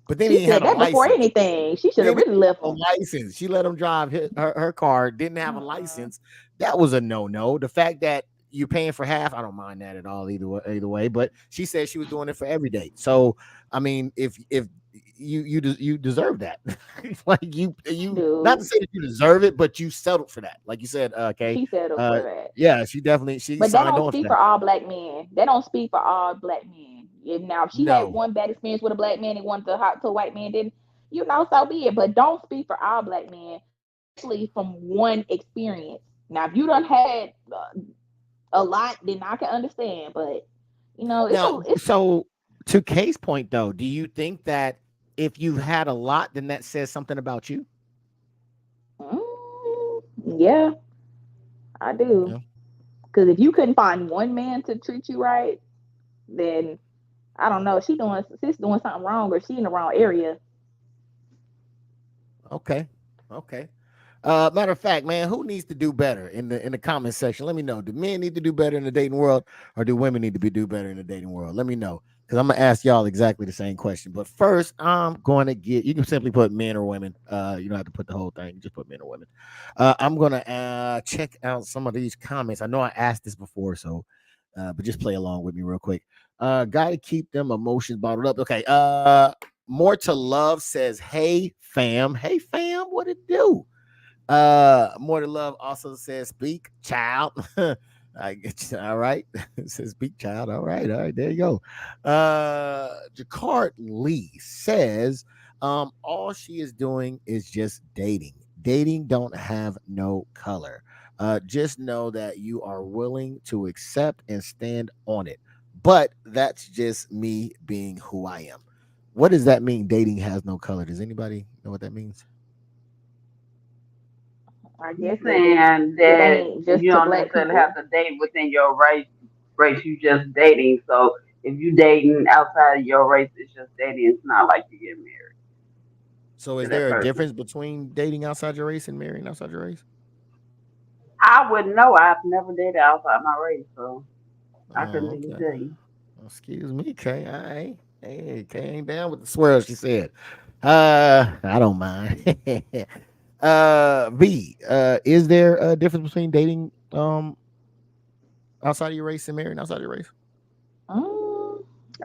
but then She he had said a that before license. anything. She should They have didn't really left have a him. license. She let him drive her car, didn't have a license. That was a no-no. The fact that you're paying for half, I don't mind that at all either way. But she said she was doing it for every day. So I mean, if you deserve that. Like you not to Dude, say that you deserve it, but you settled for that. Like you said, okay. she settled for that. Yeah, she But that signed don't on for speak that. for all black men. That don't speak for all black men. If she had No. one bad experience with a black man and wanted to hop to a white man, then so be it. But don't speak for all black men, especially from one experience. Now, if you done had a lot, then I can understand. But Now, it's so to Kay's point though, do you think that if you've had a lot, then that says something about you? yeah, I do. Yeah. Because if you couldn't find one man to treat you right, then I don't know. She's doing something wrong, or she in the wrong area. Okay. Okay. Matter of fact, man, who needs to do better in the comment section? Let me know. Do men need to do better in the dating world, or do women need to do better in the dating world? Let me know because I'm gonna ask y'all exactly the same question. But first, I'm going to get. You can simply put men or women. You don't have to put the whole thing. Just put men or women. I'm gonna check out some of these comments. I know I asked this before, so but just play along with me real quick. Got to keep them emotions bottled up. Okay. More to love says, "Hey fam, hey fam, what it do?" More to love also says speak child. I get you. All right. It says speak child. All right, there you go. Jacquard Lee says all she is doing is just dating don't have no color. Just know that you are willing to accept and stand on it, but that's just me being who I am. What does that mean? Dating has no color. Does anybody know what that means? I He's guess that saying it that ain't just you to don't black necessarily have people. to date within your race. You just dating. So if you dating outside of your race, it's just dating. It's not like you get married. So to is that there a person. difference between dating outside your race and marrying outside your race? I wouldn't know. I've never dated outside my race, so I couldn't Oh, even okay. tell you. Excuse me, Kay. Hey, Kay ain't down with the swirl, she said. I don't mind. V, is there a difference between dating outside of your race and marrying outside your race?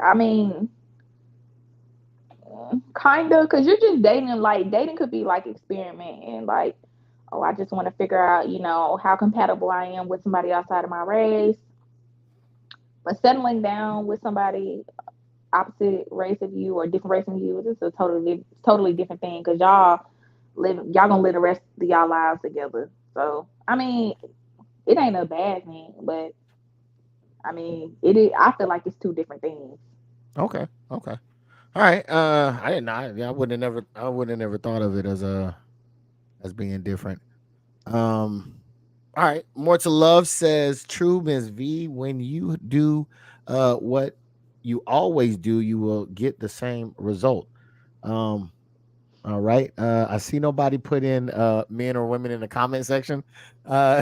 I mean, kind of, because you're just dating. Like dating could be like experiment and like, oh, I just want to figure out, how compatible I am with somebody outside of my race. But settling down with somebody opposite race of you or different race than you, this is a totally different thing because y'all gonna live the rest of y'all lives together. So I mean, it ain't a bad thing, but I mean, it is. I feel like it's two different things. Okay. All right. I didn't know. I wouldn't have never thought of it as being different. All right. More to love says true, Ms. V. When you do what you always do, you will get the same result. Um, all right. I see nobody put in men or women in the comment section.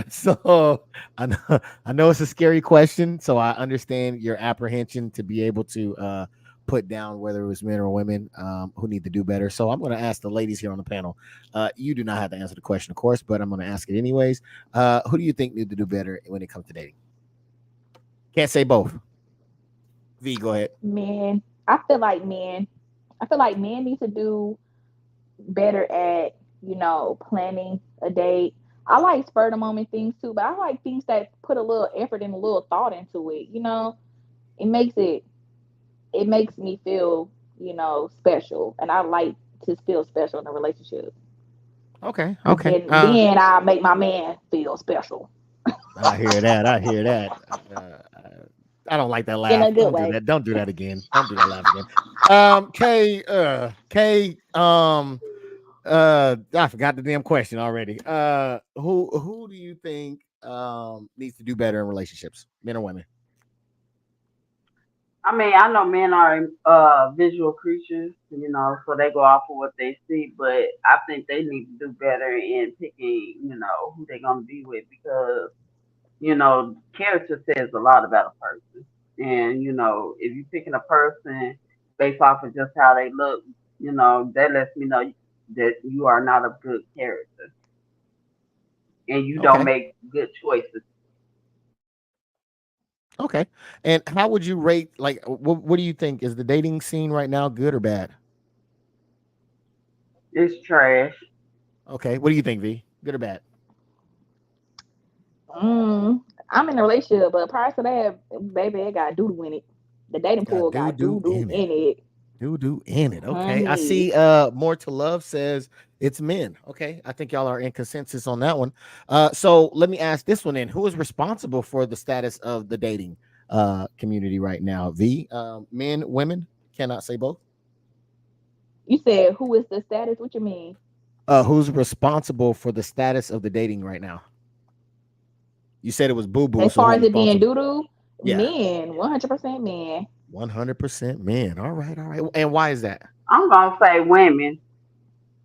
So I know it's a scary question, so I understand your apprehension to be able to put down whether it was men or women who need to do better. So I'm going to ask the ladies here on the panel. You do not have to answer the question, of course, but I'm going to ask it anyways. Who do you think need to do better when it comes to dating? Can't say both. V, go ahead. Men, I feel like men. I feel like men need to do better at, planning a date. I like spur of the moment things too, but I like things that put a little effort and a little thought into it. It makes it makes me feel, special, and I like to feel special in a relationship. Okay. And then I make my man feel special I hear that. I don't like that in laugh. a good Don't do way. that. Don't do that again. Don't do that laugh again. Kay, I forgot the damn question already. Who do you think needs to do better in relationships, men or women? I mean, I know men are visual creatures, so they go off of what they see, but I think they need to do better in picking, who they're gonna be with because, character says a lot about a person. And, if you're picking a person based off of just how they look, that lets me know that you are not of good character and you don't Okay. make good choices. Okay. And how would you rate? Like, what do you think? Is the dating scene right now good or bad? It's trash. Okay. What do you think, V? Good or bad? I'm in a relationship, but prior to that, baby, it got doo doo in it. The dating Got pool doo got doo doo doo in it. in it, Do in it. Okay. I honey. see more to love says it's men. Okay. I think y'all are in consensus on that one. So let me ask this one in. Who is responsible for the status of the dating community right now? V, men, women? Cannot say both. You said who is the status? What you mean? Who's responsible for the status of the dating right now? You said it was boo boo, As so far who's as it being responsible? doo doo, Yeah. men, 100% men. 100% men. All right, all right. And why is that? I'm gonna say women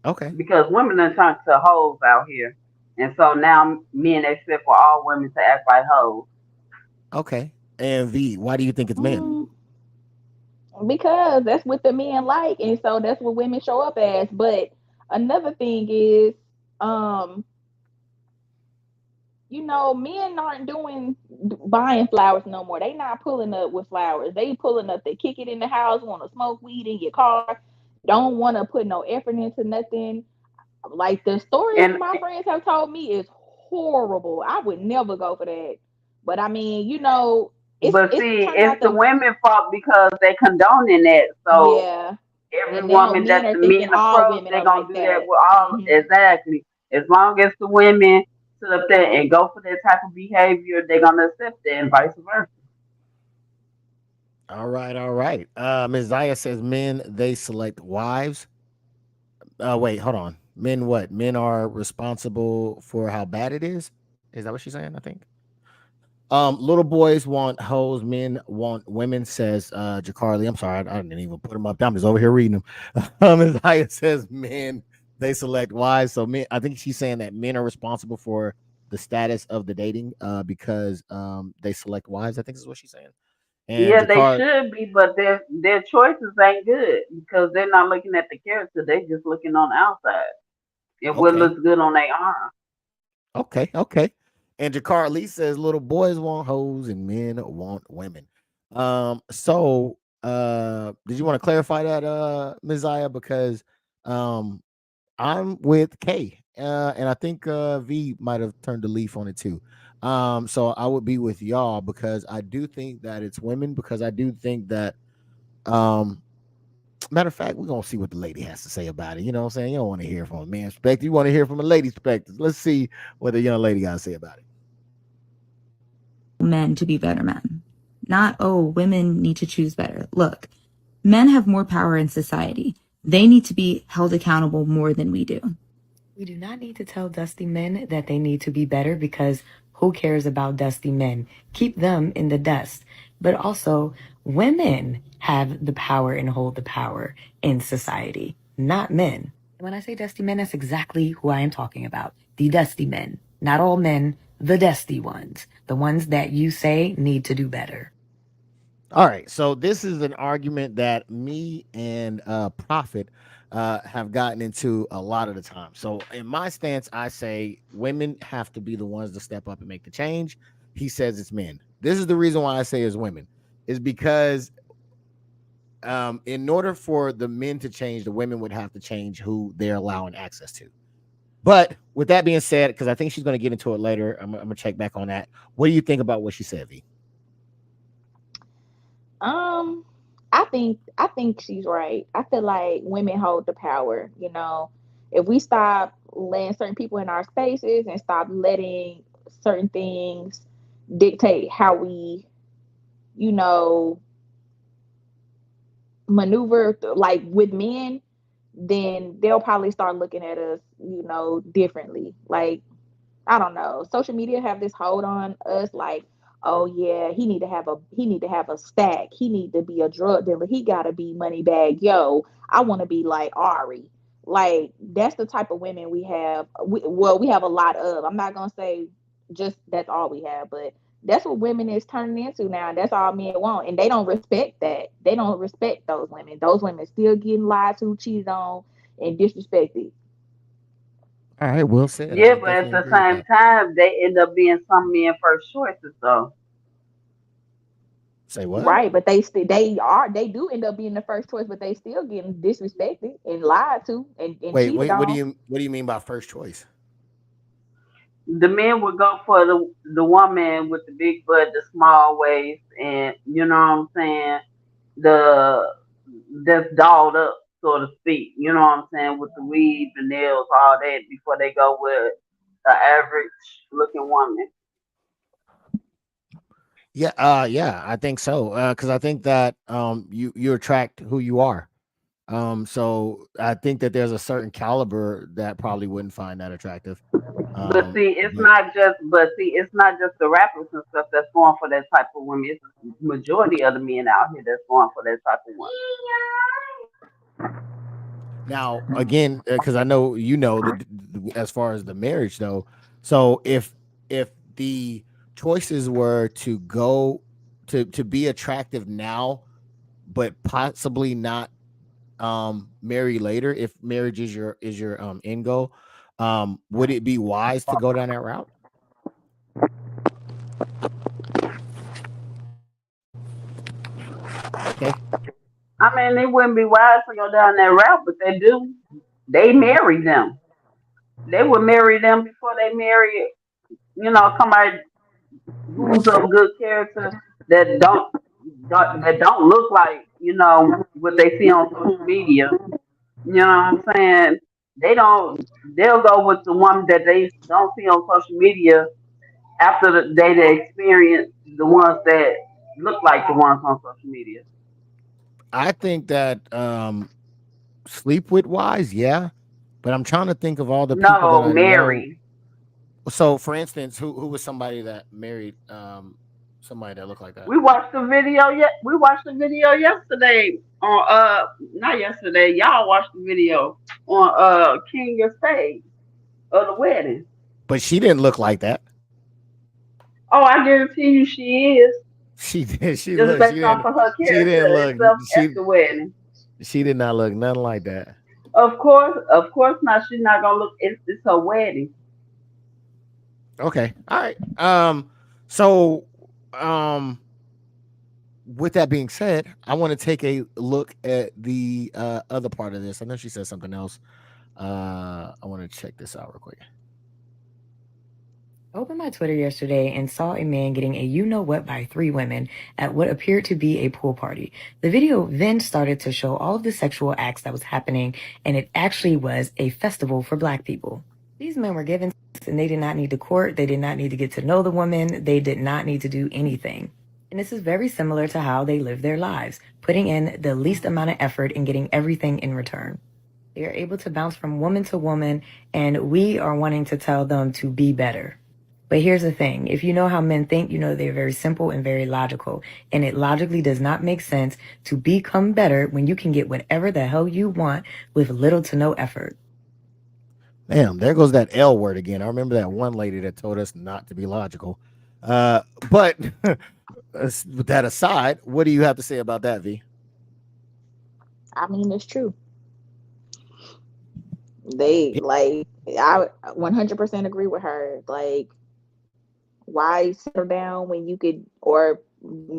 Okay. because women are turned to hoes out here, and so now men expect for all women to act like hoes. Okay. And V, why do you think it's men? Mm, because that's what the men like, and so that's what women show up as. But another thing is, um, men aren't doing buying flowers no more. They not pulling up with flowers. They pulling up. They kick it in the house. Want to smoke weed in your car. Don't want to put no effort into nothing. Like the stories And my friends have told me is horrible. I would never go for that. But I mean, but it's see, turning it's out the the women fault because they condoning that. So yeah. every And now woman that men are the thinking men all approach, women they're are gonna like do that that. with all Hmm. exactly. As long as the women sit up there and go for that type of behavior, they're gonna accept it and vice versa. All right, all right. Ms. Zaya says men, they select wives. Wait, hold on. Men what? Men are responsible for how bad it is? Is that what she's saying? I think. Little boys want hoes, men want women, says Jacarly. I'm sorry, I didn't even put them up. I'm just over here reading them. Isaiah says men, they select wives. So men, I think she's saying that men are responsible for the status of the dating because they select wives. I think is what she's saying. And Yeah, they Jakar, should be, but their choices ain't good because they're not looking at the character. They just looking on the outside and what okay, looks good on their arm. okay. And Jakar Lee says little boys want hoes and men want women. So did you want to clarify that, Ms. Zaya? Because um I'm with K. And I think V might have turned the leaf on it too. So I would be with y'all because I do think that it's women, because I do think that um matter of fact, we're gonna see what the lady has to say about it. You know what I'm saying? You don't want to hear from a man's perspective, you want to hear from a lady's perspective. Let's see what the young lady got to say about it. Men to be better men. Not, oh, women need to choose better. Look, men have more power in society. They need to be held accountable more than we do. We do not need to tell dusty men that they need to be better because who cares about dusty men? Keep them in the dust. But also, women have the power and hold the power in society, not men. When I say dusty men, that's exactly who I am talking about. The dusty men. Not all men, the dusty ones. The ones that you say need to do better. All right, so this is an argument that me and Prophet have gotten into a lot of the time. So in my stance, I say women have to be the ones to step up and make the change. He says it's men. This is the reason why I say it's women, is because in order for the men to change, the women would have to change who they're allowing access to. But with that being said, because I think she's going to get into it later, I'm gonna check back on that. What do you think about what she said, V? I think she's right. I feel like women hold the power. If we stop letting certain people in our spaces and stop letting certain things dictate how we, you know, maneuver like with men, then they'll probably start looking at us, differently. Like, I don't know. Social media have this hold on us like, oh yeah, he need to have a stack. He need to be a drug dealer. He gotta be money bag. Yo, I want to be like Ari. Like, that's the type of women we have. We have a lot of. I'm not gonna say just that's all we have, but that's what women is turning into now. That's all men want, and they don't respect that. They don't respect those women. Those women still getting lied to, cheated on, and disrespected. All right, well said. Yeah, I but at definitely the agree with same that. time, they end up being some men first choices though. Say what? Right, but they do end up being the first choice, but they still getting disrespected and lied to and Wait, cheated wait. What do on. you mean by first choice? The men would go for the woman with the big butt, the small waist, and you know what I'm saying, the that's dolled up, so to speak. You know what I'm saying, with the weave, the nails, all that, before they go with the average looking woman. Yeah, yeah, I think so. Because I think that you attract who you are. So I think that there's a certain caliber that probably wouldn't find that attractive. But see, But it's not just the rappers and stuff that's going for that type of woman. It's majority of the men out here that's going for that type of woman. now again, because I know as far as the marriage though. So if the choices were to go to be attractive now, but possibly not marry later, if marriage is your end goal, would it be wise to go down that route? Okay. I mean, it wouldn't be wise to go down that route, but they do. They marry them. They would marry them before they marry, somebody who's of good character that don't look like what they see on social media. You know what I'm saying? They don't. They'll go with the one that they don't see on social media after they experience the ones that look like the ones on social media. I think that sleep with wise, yeah, but I'm trying to think of all the people that No, I know. marry. So, for instance, who was somebody that married? somebody that look like that. We watched the video. We watched the video yesterday on not yesterday. Y'all watched the video on King of Spades of the wedding. But she didn't look like that. Oh, I guarantee you she is. She did. She Just looked. based off of her She character didn't look. itself at the wedding. She did not look nothing like that. Of course not. She's not gonna look. It's her wedding. Okay. All right. So, with that being said, I want to take a look at the other part of this. I know she said something else. I want to check this out real quick. I opened my Twitter yesterday and saw a man getting a you-know-what by 3 women at what appeared to be a pool party. The video then started to show all of the sexual acts that was happening, and it actually was a festival for Black people. These men were given sex, and they did not need to court. They did not need to get to know the woman. They did not need to do anything. And this is very similar to how they live their lives, putting in the least amount of effort and getting everything in return. They are able to bounce from woman to woman, and we are wanting to tell them to be better. But here's the thing. If you know how men think, you know they're very simple and very logical. And it logically does not make sense to become better when you can get whatever the hell you want with little to no effort. Damn, there goes that L word again. I remember that one lady that told us not to be logical. But with that aside, what do you have to say about that, V? I mean, it's true. I 100% agree with her. Like, why settle down when you could, or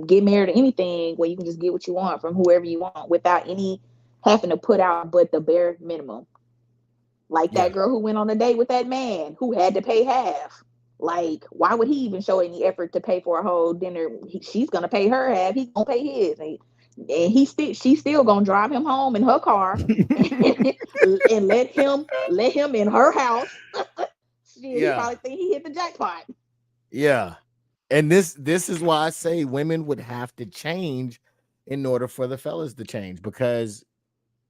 get married or anything when you can just get what you want from whoever you want without any having to put out but the bare minimum? Like that girl who went on a date with that man who had to pay half. Like, why would he even show any effort to pay for a whole dinner? She's gonna pay her half. He's gonna pay his, and she's still gonna drive him home in her car and let him in her house. He probably think he hit the jackpot. Yeah, and this is why I say women would have to change in order for the fellas to change, because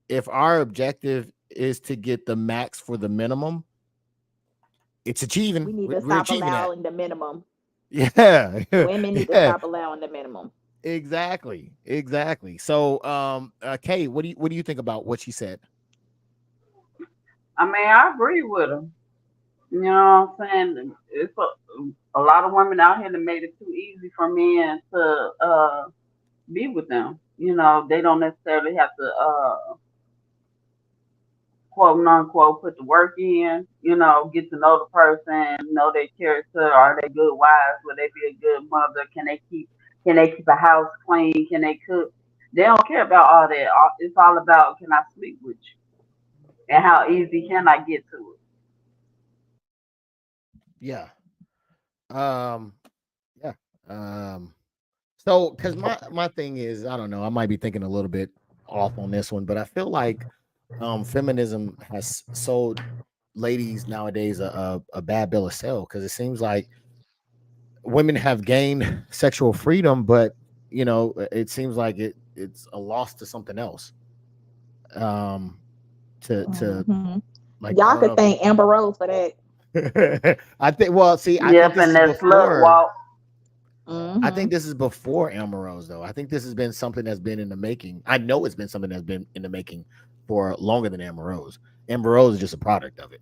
if our objective is to get the max for the minimum, it's achieving. We need to stop allowing the minimum. Yeah, women need to stop allowing the minimum. Exactly. So, Kay, what do you think about what she said? I mean, I agree with her. You know what I'm saying? It's a lot of women out here that made it too easy for men to be with them. You know, they don't necessarily have to quote unquote put the work in, you know, get to know the person, know their character, are they good wives, will they be a good mother, can they keep a house clean, can they cook? They don't care about all that. It's all about, can I sleep with you? And how easy can I get to it? Yeah. So, because my thing is, I don't know, I might be thinking a little bit off on this one, but I feel like feminism has sold ladies nowadays a bad bill of sale, because it seems like women have gained sexual freedom, but you know, it seems like it's a loss to something else. Like, y'all could thank Amber Rose for that. I think. Well, see, I think this is before. I think this is before Amber Rose, though. I think this has been something that's been in the making. I know it's been something that's been in the making for longer than Amber Rose. Amber Rose is just a product of it.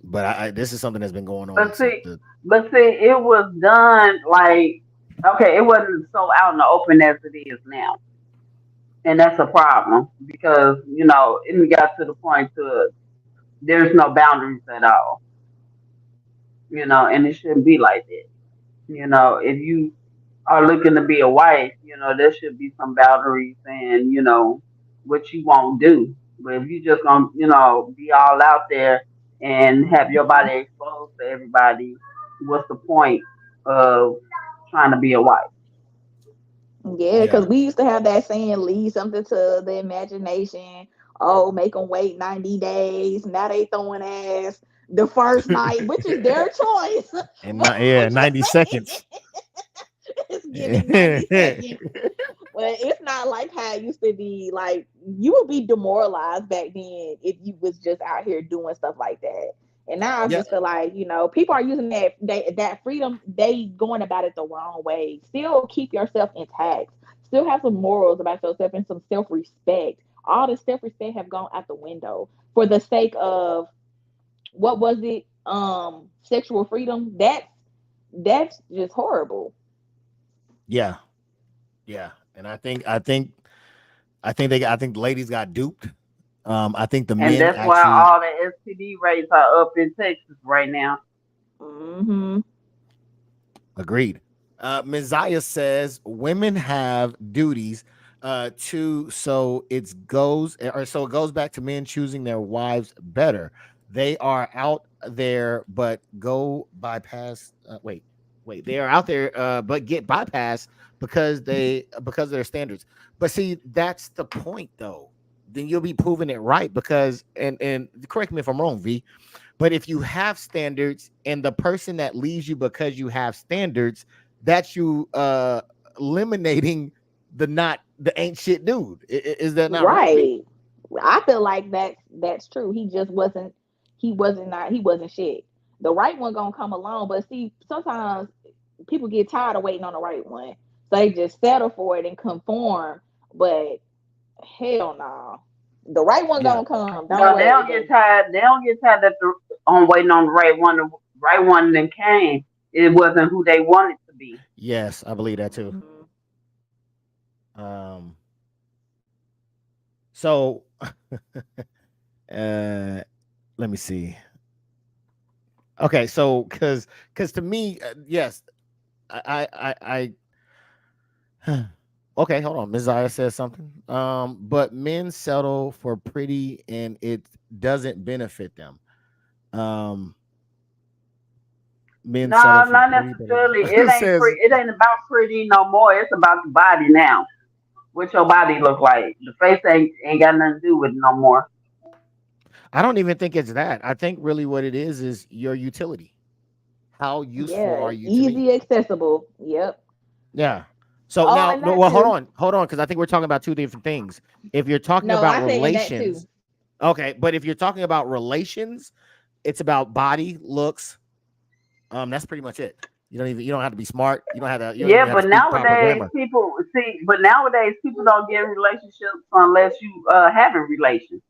But this is something that's been going on. But see, it was done like, okay, it wasn't so out in the open as it is now, and that's a problem, because you know it got to the point to there's no boundaries at all. You know, and it shouldn't be like that. You know, if you are looking to be a wife, you know, there should be some boundaries and, you know, what you won't do. But if you just gonna, you know, be all out there and have your body exposed to everybody, what's the point of trying to be a wife? Yeah, because we used to have that saying, leave something to the imagination. Oh, make them wait 90 days. Now they throwing ass the first night, which is their choice. And 90 seconds. It's giving 90 seconds. Well, it's not like how it used to be. Like, you would be demoralized back then if you was just out here doing stuff like that. And now I Yeah. just feel like, people are using that freedom, they going about it the wrong way. Still keep yourself intact. Still have some morals about yourself and some self-respect. All the self-respect have gone out the window for the sake of, what was it? Sexual freedom. That's just horrible. Yeah. Yeah. And I think ladies got duped. I think the And men that's why actually all the STD rates are up in Texas right now. Hmm. agreed. Messiah says women have duties so it goes back to men choosing their wives better. They are out there but go bypass they are out there but get bypassed because of their standards. But see, that's the point though. Then you'll be proving it right because and correct me if I'm wrong, V, but if you have standards and the person that leaves you because you have standards, that's you eliminating the ain't shit dude. Is that not right, V? Right. I feel like that's true. He just wasn't. He wasn't shit. The right one gonna come along, but see, sometimes people get tired of waiting on the right one, so they just settle for it and conform. But hell no, the right one Yeah. gonna come. Don't No, they worry. don't get tired. They don't get tired on waiting on the right one. The right one that came, it wasn't who they wanted to be. Yes, I believe that too. Mhm. Um so let me see. Okay, so because to me, yes, I okay, hold on. Messiah says something. But men settle for pretty and it doesn't benefit them. Um, men settle No, for not pretty, necessarily. but It it ain't says It ain't about pretty no more. It's about the body now. What your body look like. The face ain't got nothing to do with it no more. I don't even think it's that. I think really what it is your utility. How useful Yeah, are you to me? easy, accessible. Yep. Yeah. So Oh, now, and no, that well, too. hold on, because I think we're talking about two different things. If you're talking No, about I say in that relations, too. okay, but if you're talking about relations, it's about body, looks. That's pretty much it. You don't have to be smart. You don't Yeah, even have to but speak proper nowadays grammar. people don't get in relationships unless you having relations.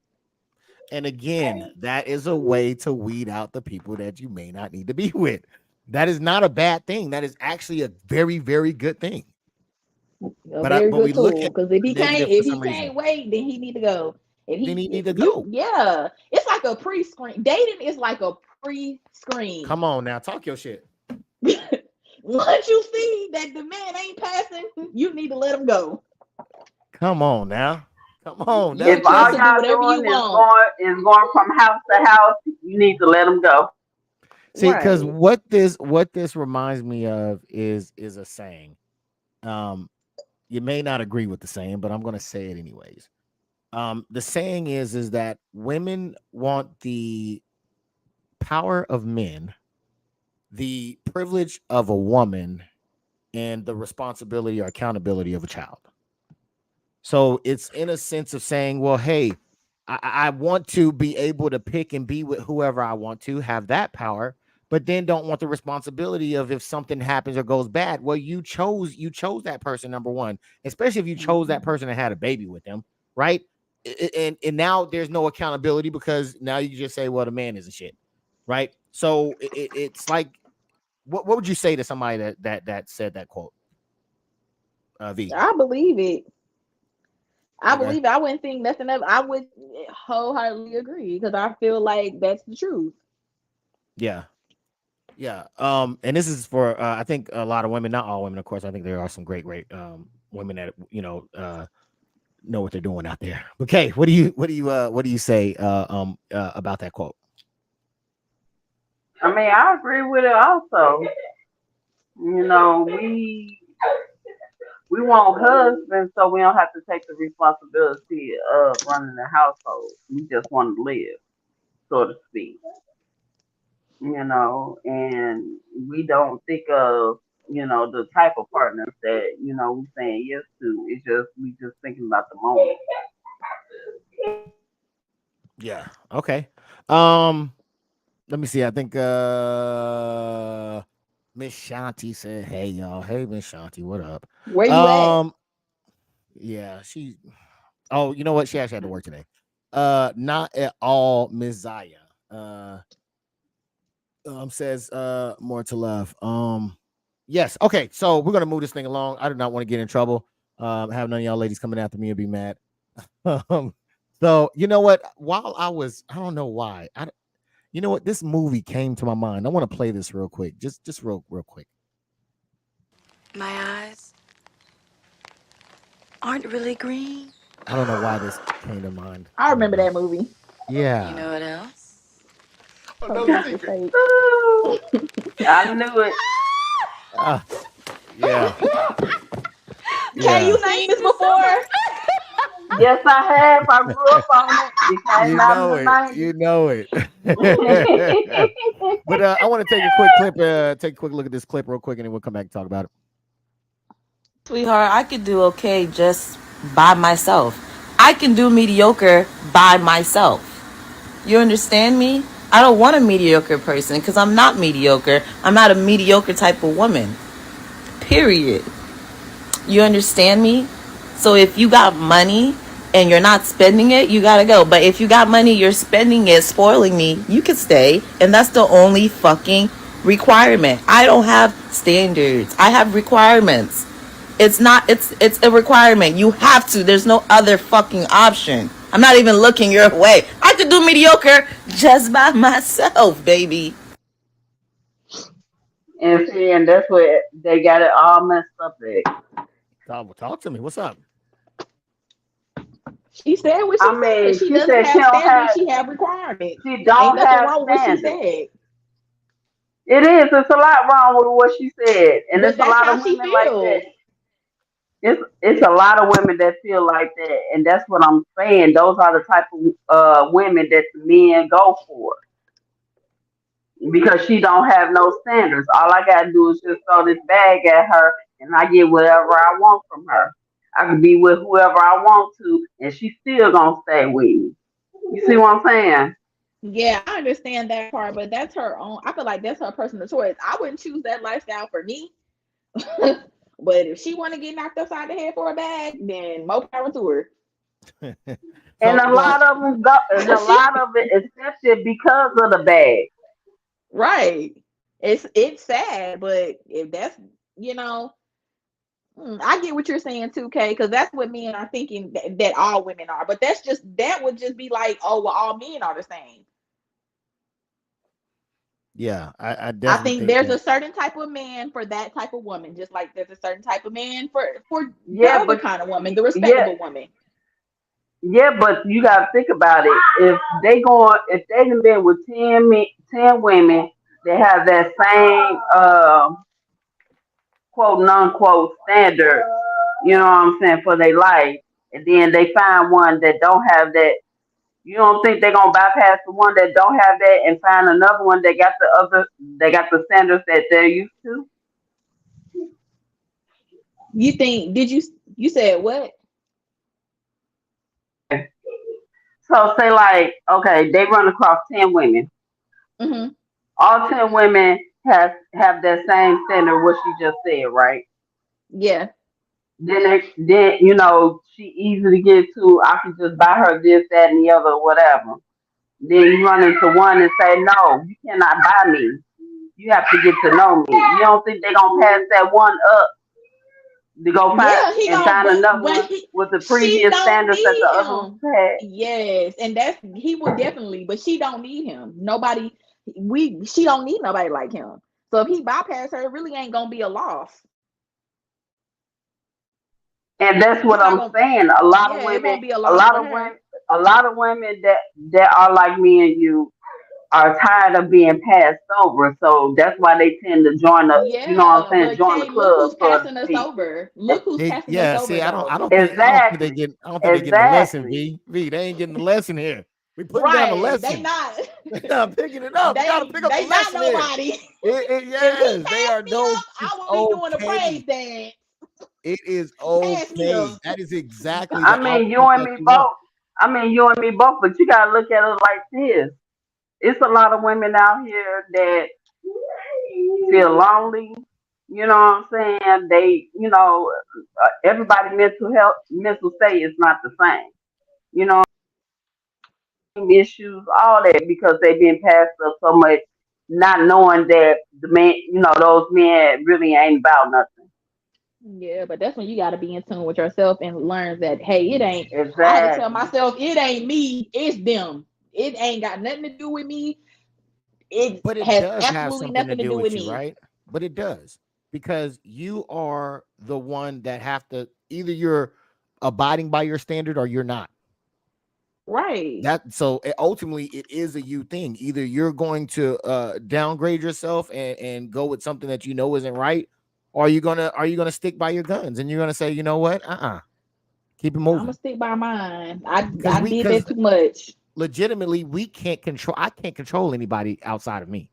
And again, that is a way to weed out the people that you may not need to be with. That is not a bad thing. That is actually a very, very good thing. A But very we good look tool. at Because the negative for if he some reason. can't wait, then he need to go. If Then he need he to you go. yeah, it's like a pre-screen. Dating is like a pre-screen. Come on now, talk your shit. Once you see that the man ain't passing, you need to let him go. Come on now. Come on. You That's a If chance all that's to do y'all whatever you doing want. is going from house to house, you need to let them go. see, because Right. what this reminds me of is a saying. Um, you may not agree with the saying, but I'm gonna say it anyways. The saying is that women want the power of men, the privilege of a woman, and the responsibility or accountability of a child. So it's in a sense of saying, well, hey, I want to be able to pick and be with whoever I want to, have that power, but then don't want the responsibility of if something happens or goes bad. Well, you chose that person, number one, especially if you chose that person and had a baby with them, right? And now there's no accountability because now you just say, well, the man isn't shit, right? So it's like, what would you say to somebody that said that quote, V? I believe it. I Okay. believe it. I wouldn't think nothing of. I would wholeheartedly agree because I feel like that's the truth. Yeah. Yeah. And this is for I think a lot of women, not all women, of course. I think there are some great women that know what they're doing out there. Okay, what do you say about that quote? I mean, I agree with it also. You know, we want husbands so we don't have to take the responsibility of running the household. We just want to live, so to speak. And we don't think of, the type of partners that, we saying yes to. It's just we just thinking about the moment. Yeah. Okay. Um Let me see. I think Miss Shanti said, "Hey y'all, hey Miss Shanti, what up?" Where you at? Yeah, she. Oh, you know what? She actually had to work today. Not at all, Miss Zaya. Says more to love. Yes. Okay, so we're gonna move this thing along. I do not want to get in trouble. Have none of y'all ladies coming after me and be mad. So you know what? While I don't know why. You know what? This movie came to my mind. I want to play this real quick. Just real quick. My eyes aren't really green. I don't know why this came to mind. I remember that movie. Yeah. You know what else? No secret. I knew it. Yeah. Can you seen this before? Yes, I have. I grew up on it. It came out in the 90s. You know it. But I want to take a quick clip. Take a quick look at this clip real quick, and then we'll come back and talk about it. Sweetheart, I could do okay just by myself. I can do mediocre by myself. You understand me? I don't want a mediocre person because I'm not mediocre. I'm not a mediocre type of woman. Period. You understand me? So if you got money and you're not spending it, you gotta go. But if you got money, you're spending it, spoiling me, you can stay. And that's the only fucking requirement. I don't have standards. I have requirements. It's a requirement. You have to. There's no other fucking option. I'm not even looking your way. I could do mediocre just by myself, baby. And that's where they got it all messed up at. Talk to me. What's up? She said what she said. She doesn't said have she don't standards. have. She have requirements. She don't Ain't have nothing wrong with what she standards. said. It is. It's a lot wrong with what she said, and But there's a lot of women like that. It's a lot of women that feel like that, and that's what I'm saying. Those are the type of women that the men go for, because she don't have no standards. All I gotta do is just throw this bag at her, and I get whatever I want from her. I can be with whoever I want to, and she's still gonna stay with me. You see what I'm saying? Yeah, I understand that part, but that's her own. I feel like that's her personal choice. I wouldn't choose that lifestyle for me. But if she want to get knocked upside the head for a bag, then more power to her. And a lot of them go, and a lot of it accepted because of the bag. Right. It's sad, but if that's I get what you're saying too, Kay, because that's what men are thinking that all women are. But that would just be like, oh, well, all men are the same. Yeah, I definitely I think there's that. a certain type of man for that type of woman, just like there's a certain type of man for the Yeah, other kind of woman, the respectable woman. Yeah, but you gotta think about it. If they done been with 10 women that have that same quote unquote standard, you know what I'm saying, for their life, and then they find one that don't have that, you don't think they're gonna bypass the one that don't have that and find another one that got the standards that they're used to? You think? You said what? So say like, okay, they run across 10 women. Mm-hmm. All 10 women have that same standard what she just said, right? Yeah. Then she easily get to, I can just buy her this, that, and the other, whatever. Then you run into one and say, no, you cannot buy me. You have to get to know me. You don't think they're gonna pass that one up to go find another one with the previous standards that the other one had? Yes, and he would definitely, but she don't need him. She don't need nobody like him. So if he bypass her, it really ain't gonna be a loss. And that's what I'm saying. A lot of women that are like me and you are tired of being passed over. So that's why they tend to join the, you know what I'm saying, join the club. Look who's passing us over. Look who's passing us over. See, I don't think they're getting the lesson, V. They ain't getting the lesson here. We putting down the lesson. They not. They're not picking it up. You gotta pick up the lesson. They not nobody. Yes, they are those. I won't be doing a praise dance. It is okay. That is exactly. You and me both. But you gotta look at it like this. it's a lot of women out here that feel lonely. You know what I'm saying? They, everybody mental state is not the same. You know, issues, all that because they've been passed up so much, not knowing that the man, those men really ain't about nothing. Yeah, but that's when you got to be in tune with yourself and learn that, hey, it ain't. I had to tell Exactly. myself, it ain't me, it's them. It ain't got nothing to do with me. It But it has does have absolutely something to nothing to do do with with you, me. right? But it does, because you are the one that have to, either you're abiding by your standard or you're not. Right. Ultimately it is a you thing. Either you're going to downgrade yourself and go with something that you know isn't right, or are you gonna stick by your guns and you're gonna say, you know what, keep it I'm gonna moving. stick by mine. Because I we did because that too much. legitimately I can't control anybody outside of me.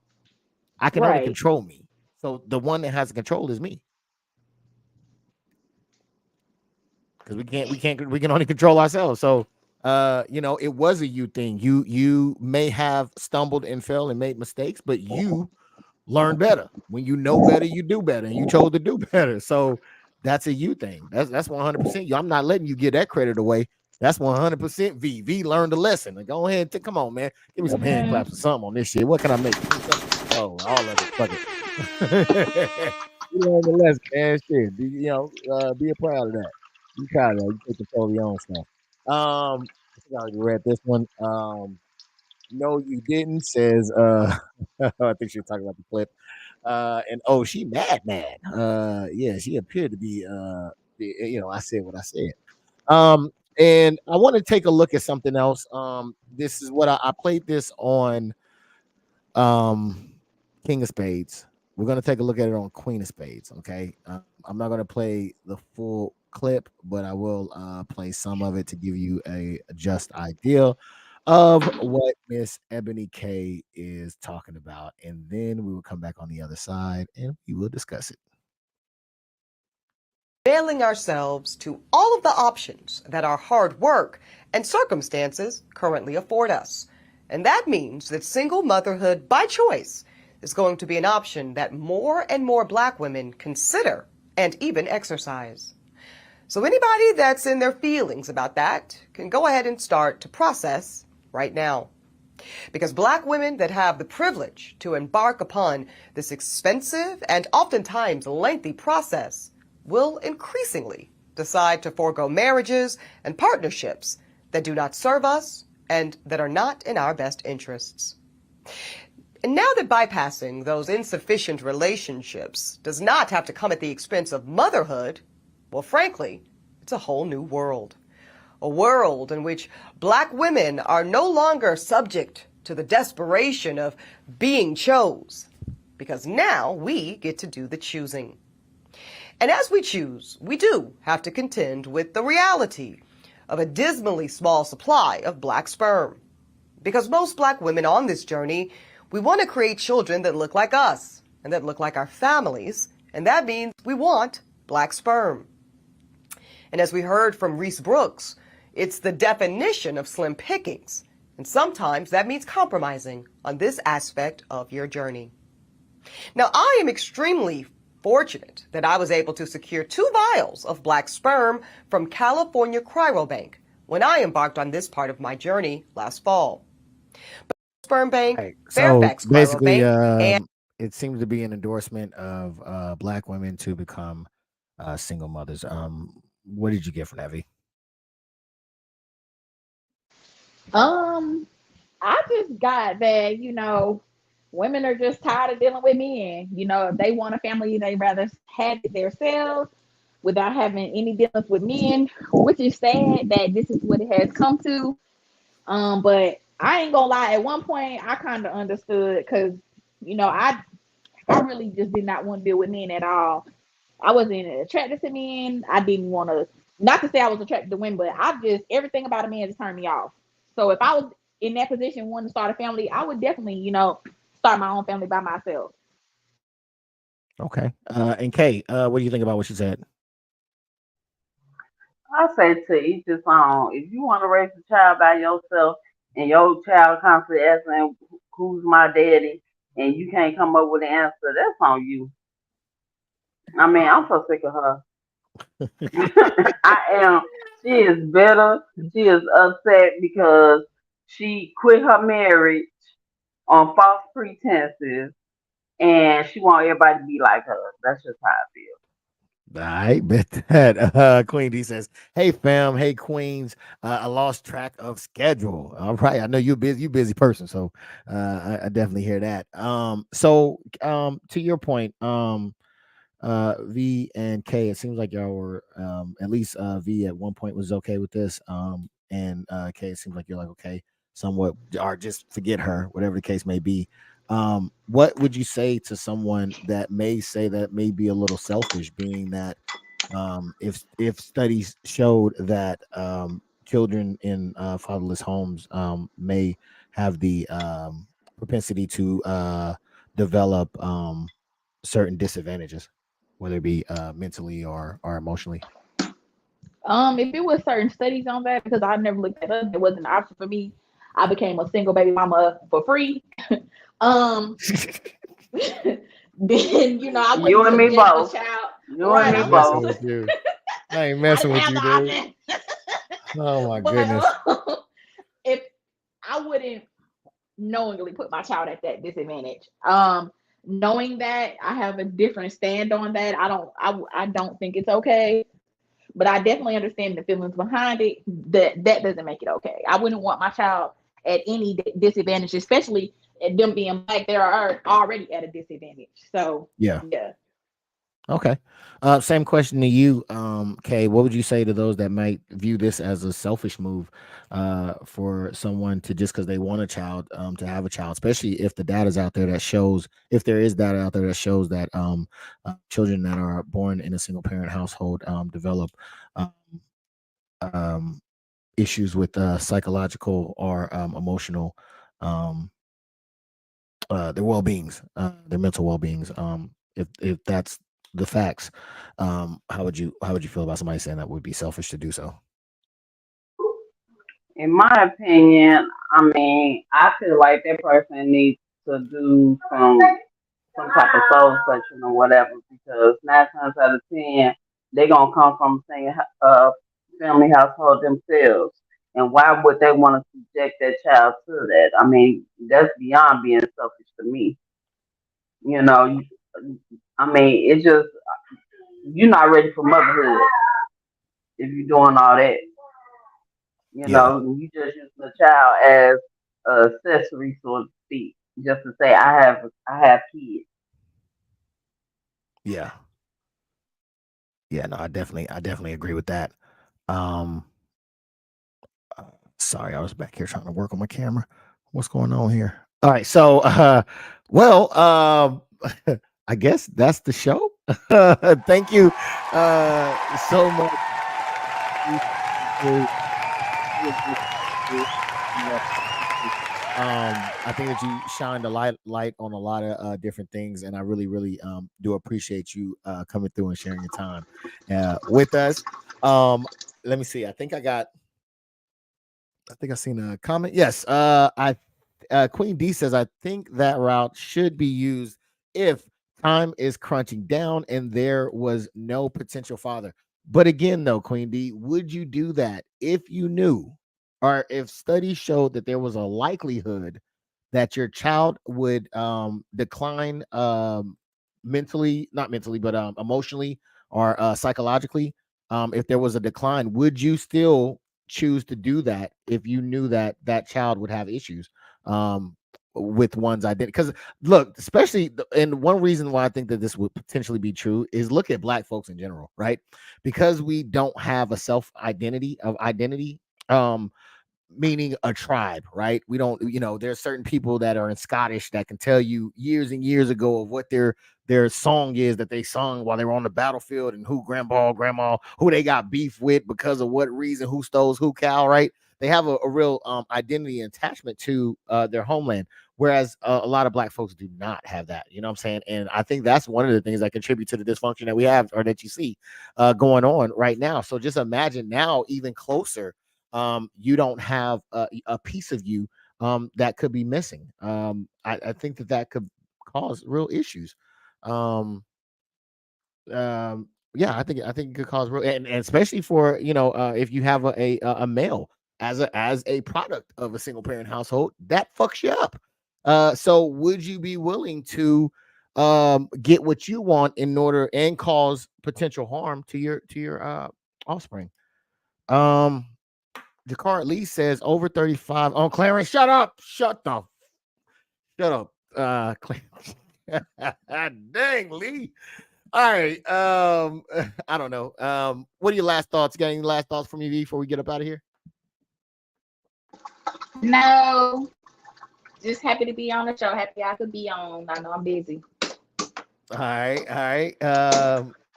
I can only Right. control me. So the one that has control is me. Because we can only control ourselves. So it was a you thing. You may have stumbled and fell and made mistakes, but you learn better. When you know better, you do better, and you chose to do better. So that's a you thing. That's 100% you. I'm not letting you get that credit away. That's 100% V. V learned a lesson. Like, go ahead and come on, man. Give me some hand Mhm. claps or something on this shit. What can I make? Oh, all of it. Fuck it. You learned a lesson, man. Shit. Be proud of that. Be proud of that. You take control of your own stuff. I think I already read this one. No, you didn't, says I think she was talking about the clip. And she mad. Yeah, she appeared to be I said what I said. And I want to take a look at something else. This is what I played this on King of Spades. We're gonna take a look at it on Queen of Spades. Okay. I'm not gonna play the full clip, but I will play some of it to give you a just idea of what Miss Ebony K is talking about, and then we will come back on the other side and we will discuss it. Availing ourselves to all of the options that our hard work and circumstances currently afford us. And that means that single motherhood by choice is going to be an option that more and more Black women consider and even exercise. So anybody that's in their feelings about that can go ahead and start to process right now. Because Black women that have the privilege to embark upon this expensive and oftentimes lengthy process will increasingly decide to forego marriages and partnerships that do not serve us and that are not in our best interests. And now that bypassing those insufficient relationships does not have to come at the expense of motherhood, well, frankly, it's a whole new world. A world in which Black women are no longer subject to the desperation of being chose, because now we get to do the choosing. And as we choose, we do have to contend with the reality of a dismally small supply of Black sperm. Because most Black women on this journey, we want to create children that look like us and that look like our families, and that means we want Black sperm. And as we heard from Reese Brooks, it's the definition of slim pickings, and sometimes that means compromising on this aspect of your journey. Now, I am extremely fortunate that I was able to secure 2 vials of Black sperm from California Cryobank when I embarked on this part of my journey last fall. Sperm Bank, Right. So Fairfax basically, Cryobank, and it seems to be an endorsement of Black women to become single mothers. What did you get from that, V? I just got that, women are just tired of dealing with men. If they want a family, they rather have it themselves without having any dealings with men, which is sad that this is what it has come to. But I ain't gonna lie, at one point I kind of understood because, I really just did not want to deal with men at all. I wasn't attracted to men. I didn't want to, not to say I was attracted to women, but everything about a man just turned me off. So if I was in that position, wanting to start a family, I would definitely, start my own family by myself. Okay. And Kay, what do you think about what she said? I say to each his own. If you want to raise a child by yourself and your child constantly asking who's my daddy, and you can't come up with an answer, that's on you. I mean, I'm so sick of her. I am. She is bitter. She is upset because she quit her marriage on false pretenses, and she want everybody to be like her. That's just how I feel. I bet that Queen D says, "Hey fam, hey queens, I lost track of schedule. All right, I know you're busy, person, so I definitely hear that. To your point, V and K, it seems like y'all were at least V at one point was okay with this, and K, it seems like you're like okay, somewhat, or just forget her, whatever the case may be. What would you say to someone that may say that may be a little selfish, being that if studies showed that children in fatherless homes may have the propensity to develop certain disadvantages, whether it be mentally or emotionally? If it was certain studies on that, because I never looked at up, it wasn't an option for me. I became a single baby mama for free. um, then I You wouldn't and me subject a both. child. You and Right, me I ain't wouldn't. messing both. with you. I ain't I messing didn't with have you, the dude. option. Oh my But goodness. if I wouldn't knowingly put my child at that disadvantage. Knowing that I have a different stand on that, I don't think it's okay. But I definitely understand the feelings behind it. That doesn't make it okay. I wouldn't want my child at any disadvantage, especially at them being black. They are already at a disadvantage. So Yeah. yeah. Okay. Same question to you, Kay. What would you say to those that might view this as a selfish move for someone to, just because they want a child, to have a child, especially if the data is out there that shows, if there is data out there that shows that children that are born in a single parent household develop um, um, issues with psychological or emotional um, their well-beings, their mental well-beings. If that's the facts, how would you feel about somebody saying that would be selfish to do so? In my opinion, I mean, I feel like that person needs to do some type of soul searching or whatever, because 9 times out of 10 they gonna come from the same family household themselves, and why would they want to subject their child to that? I mean, that's beyond being selfish to me. You know, I mean, it's just you're not ready for motherhood if you're doing all that. You Yeah, know, you just use the child as a accessory, so to speak, just to say I have kids. yeah, yeah. No, I definitely agree with that. Um, uh, Sorry, I was back here trying to work on my camera. What's going on here? All right, so well, I guess that's the show. Thank you so much. I think that you shined a light on a lot of different things, and I really, really do appreciate you coming through and sharing your time with us. Let me see. I think I seen a comment. Yes, I Queen D says I think that route should be used if time is crunching down and there was no potential father. But again, though, Queen D, would you do that if you knew, or if studies showed that there was a likelihood that your child would decline mentally, not mentally, but emotionally or psychologically? If there was a decline, would you still choose to do that if you knew that that child would have issues with one's identity? Because look, and one reason why I think that this would potentially be true is look at black folks in general, right? Because we don't have a self identity, um meaning a tribe, right? We don't, there's certain people that are in Scottish that can tell you years and years ago of what their song is that they sung while they were on the battlefield, and who grandma, who they got beef with because of what reason, who stole who cow, right? They have a real identity and attachment to their homeland, whereas a lot of black folks do not have that. You know what I'm saying? And I think that's one of the things that contribute to the dysfunction that we have, or that you see going on right now. So just imagine now, even closer, you don't have a piece of you that could be missing. I think that could cause real issues. Yeah, I think it could cause real, and especially for if you have a male as a product of a single parent household, that fucks you up. So would you be willing to get what you want in order and cause potential harm to your offspring? Jakar Lee says over 35. Oh, Clarence, shut up. Shut up. Clarence. Dang, Lee. All right. I don't know. What are your last thoughts? Got any last thoughts from you, V, before we get up out of here? No. Just happy to be on the show. Happy I could be on. I know I'm busy. All right.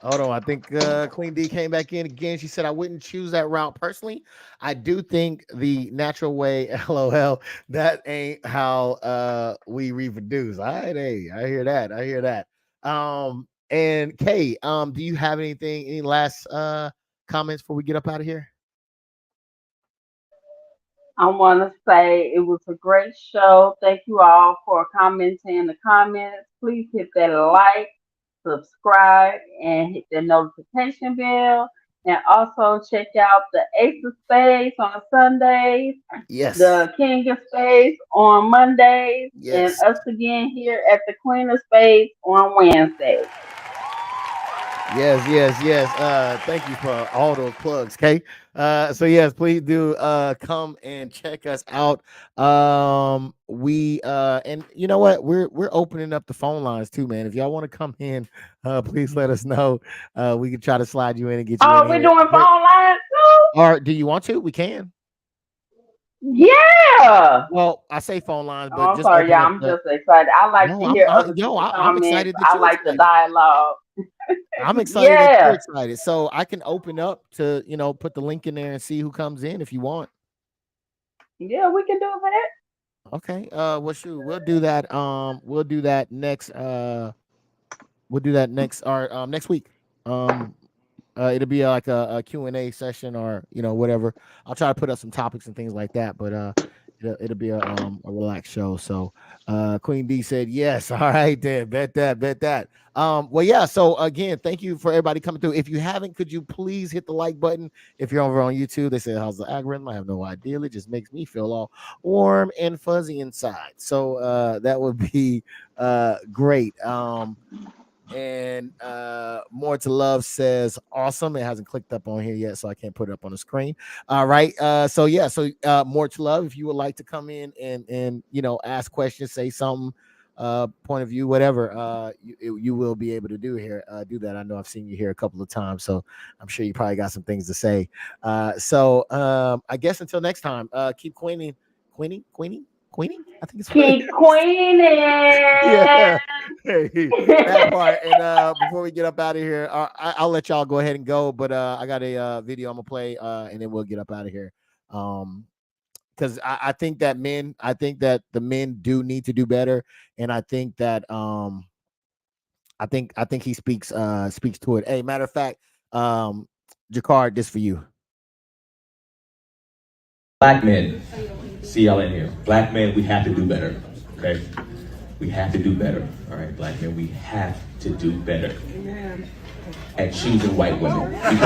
Hold on. I think Queen D came back in again. She said, I wouldn't choose that route personally. I do think the natural way, LOL, that ain't how we reproduce. All right, hey, I hear that. And Kay, do you have any last comments before we get up out of here? I want to say it was a great show. Thank you all for commenting in the comments. Please hit that like, subscribe, and hit the notification bell. And also check out the Ace of Spades on Sundays. Yes. The King of Spades on Mondays. Yes. And us again here at the Queen of Spades on Wednesdays. Yes. Thank you for all those plugs, Kay. So yes, please do come and check us out. We and you know what? We're opening up the phone lines too, man. If y'all want to come in, please let us know. We can try to slide you in and get you in. Oh, we're doing phone lines too? Or do you want to? We can. Yeah. Well, I say phone lines, but I'm sorry, y'all. I'm just excited. I like to hear other people's comments. I'm excited that I you're like excited. the dialogue. I'm excited that you're excited. So I can open up to, put the link in there and see who comes in if you want. Yeah, we can do that. Okay. We'll do that. We'll do that next next week. It'll be like a Q&A session or whatever. I'll try to put up some topics and things like that, but it'll be a relaxed show. So Queen D said yes. All right, then bet that. Well, yeah. So again, thank you for everybody coming through. If you haven't, could you please hit the like button? If you're over on YouTube, they said, how's the algorithm? I have no idea. It just makes me feel all warm and fuzzy inside. So that would be great. And More to Love says awesome. It hasn't clicked up on here yet, so I can't put it up on the screen. All right. So More to Love, if you would like to come in and ask questions, say something, point of view, whatever, you will be able to do that. I know I've seen you here a couple of times, so I'm sure you probably got some things to say. So I guess until next time, keep queening. I think it's keep queening. Yeah, that part. And before we get up out of here, I'll let y'all go ahead and go. But I got a video I'm gonna play, and then we'll get up out of here. Because I think that the men do need to do better, and I think that I think he speaks to it. Hey, matter of fact, Jakar, this for you. Black men, see y'all in here. Black men, we have to do better, okay? We have to do better, all right? Black men, we have to do better at choosing white women because...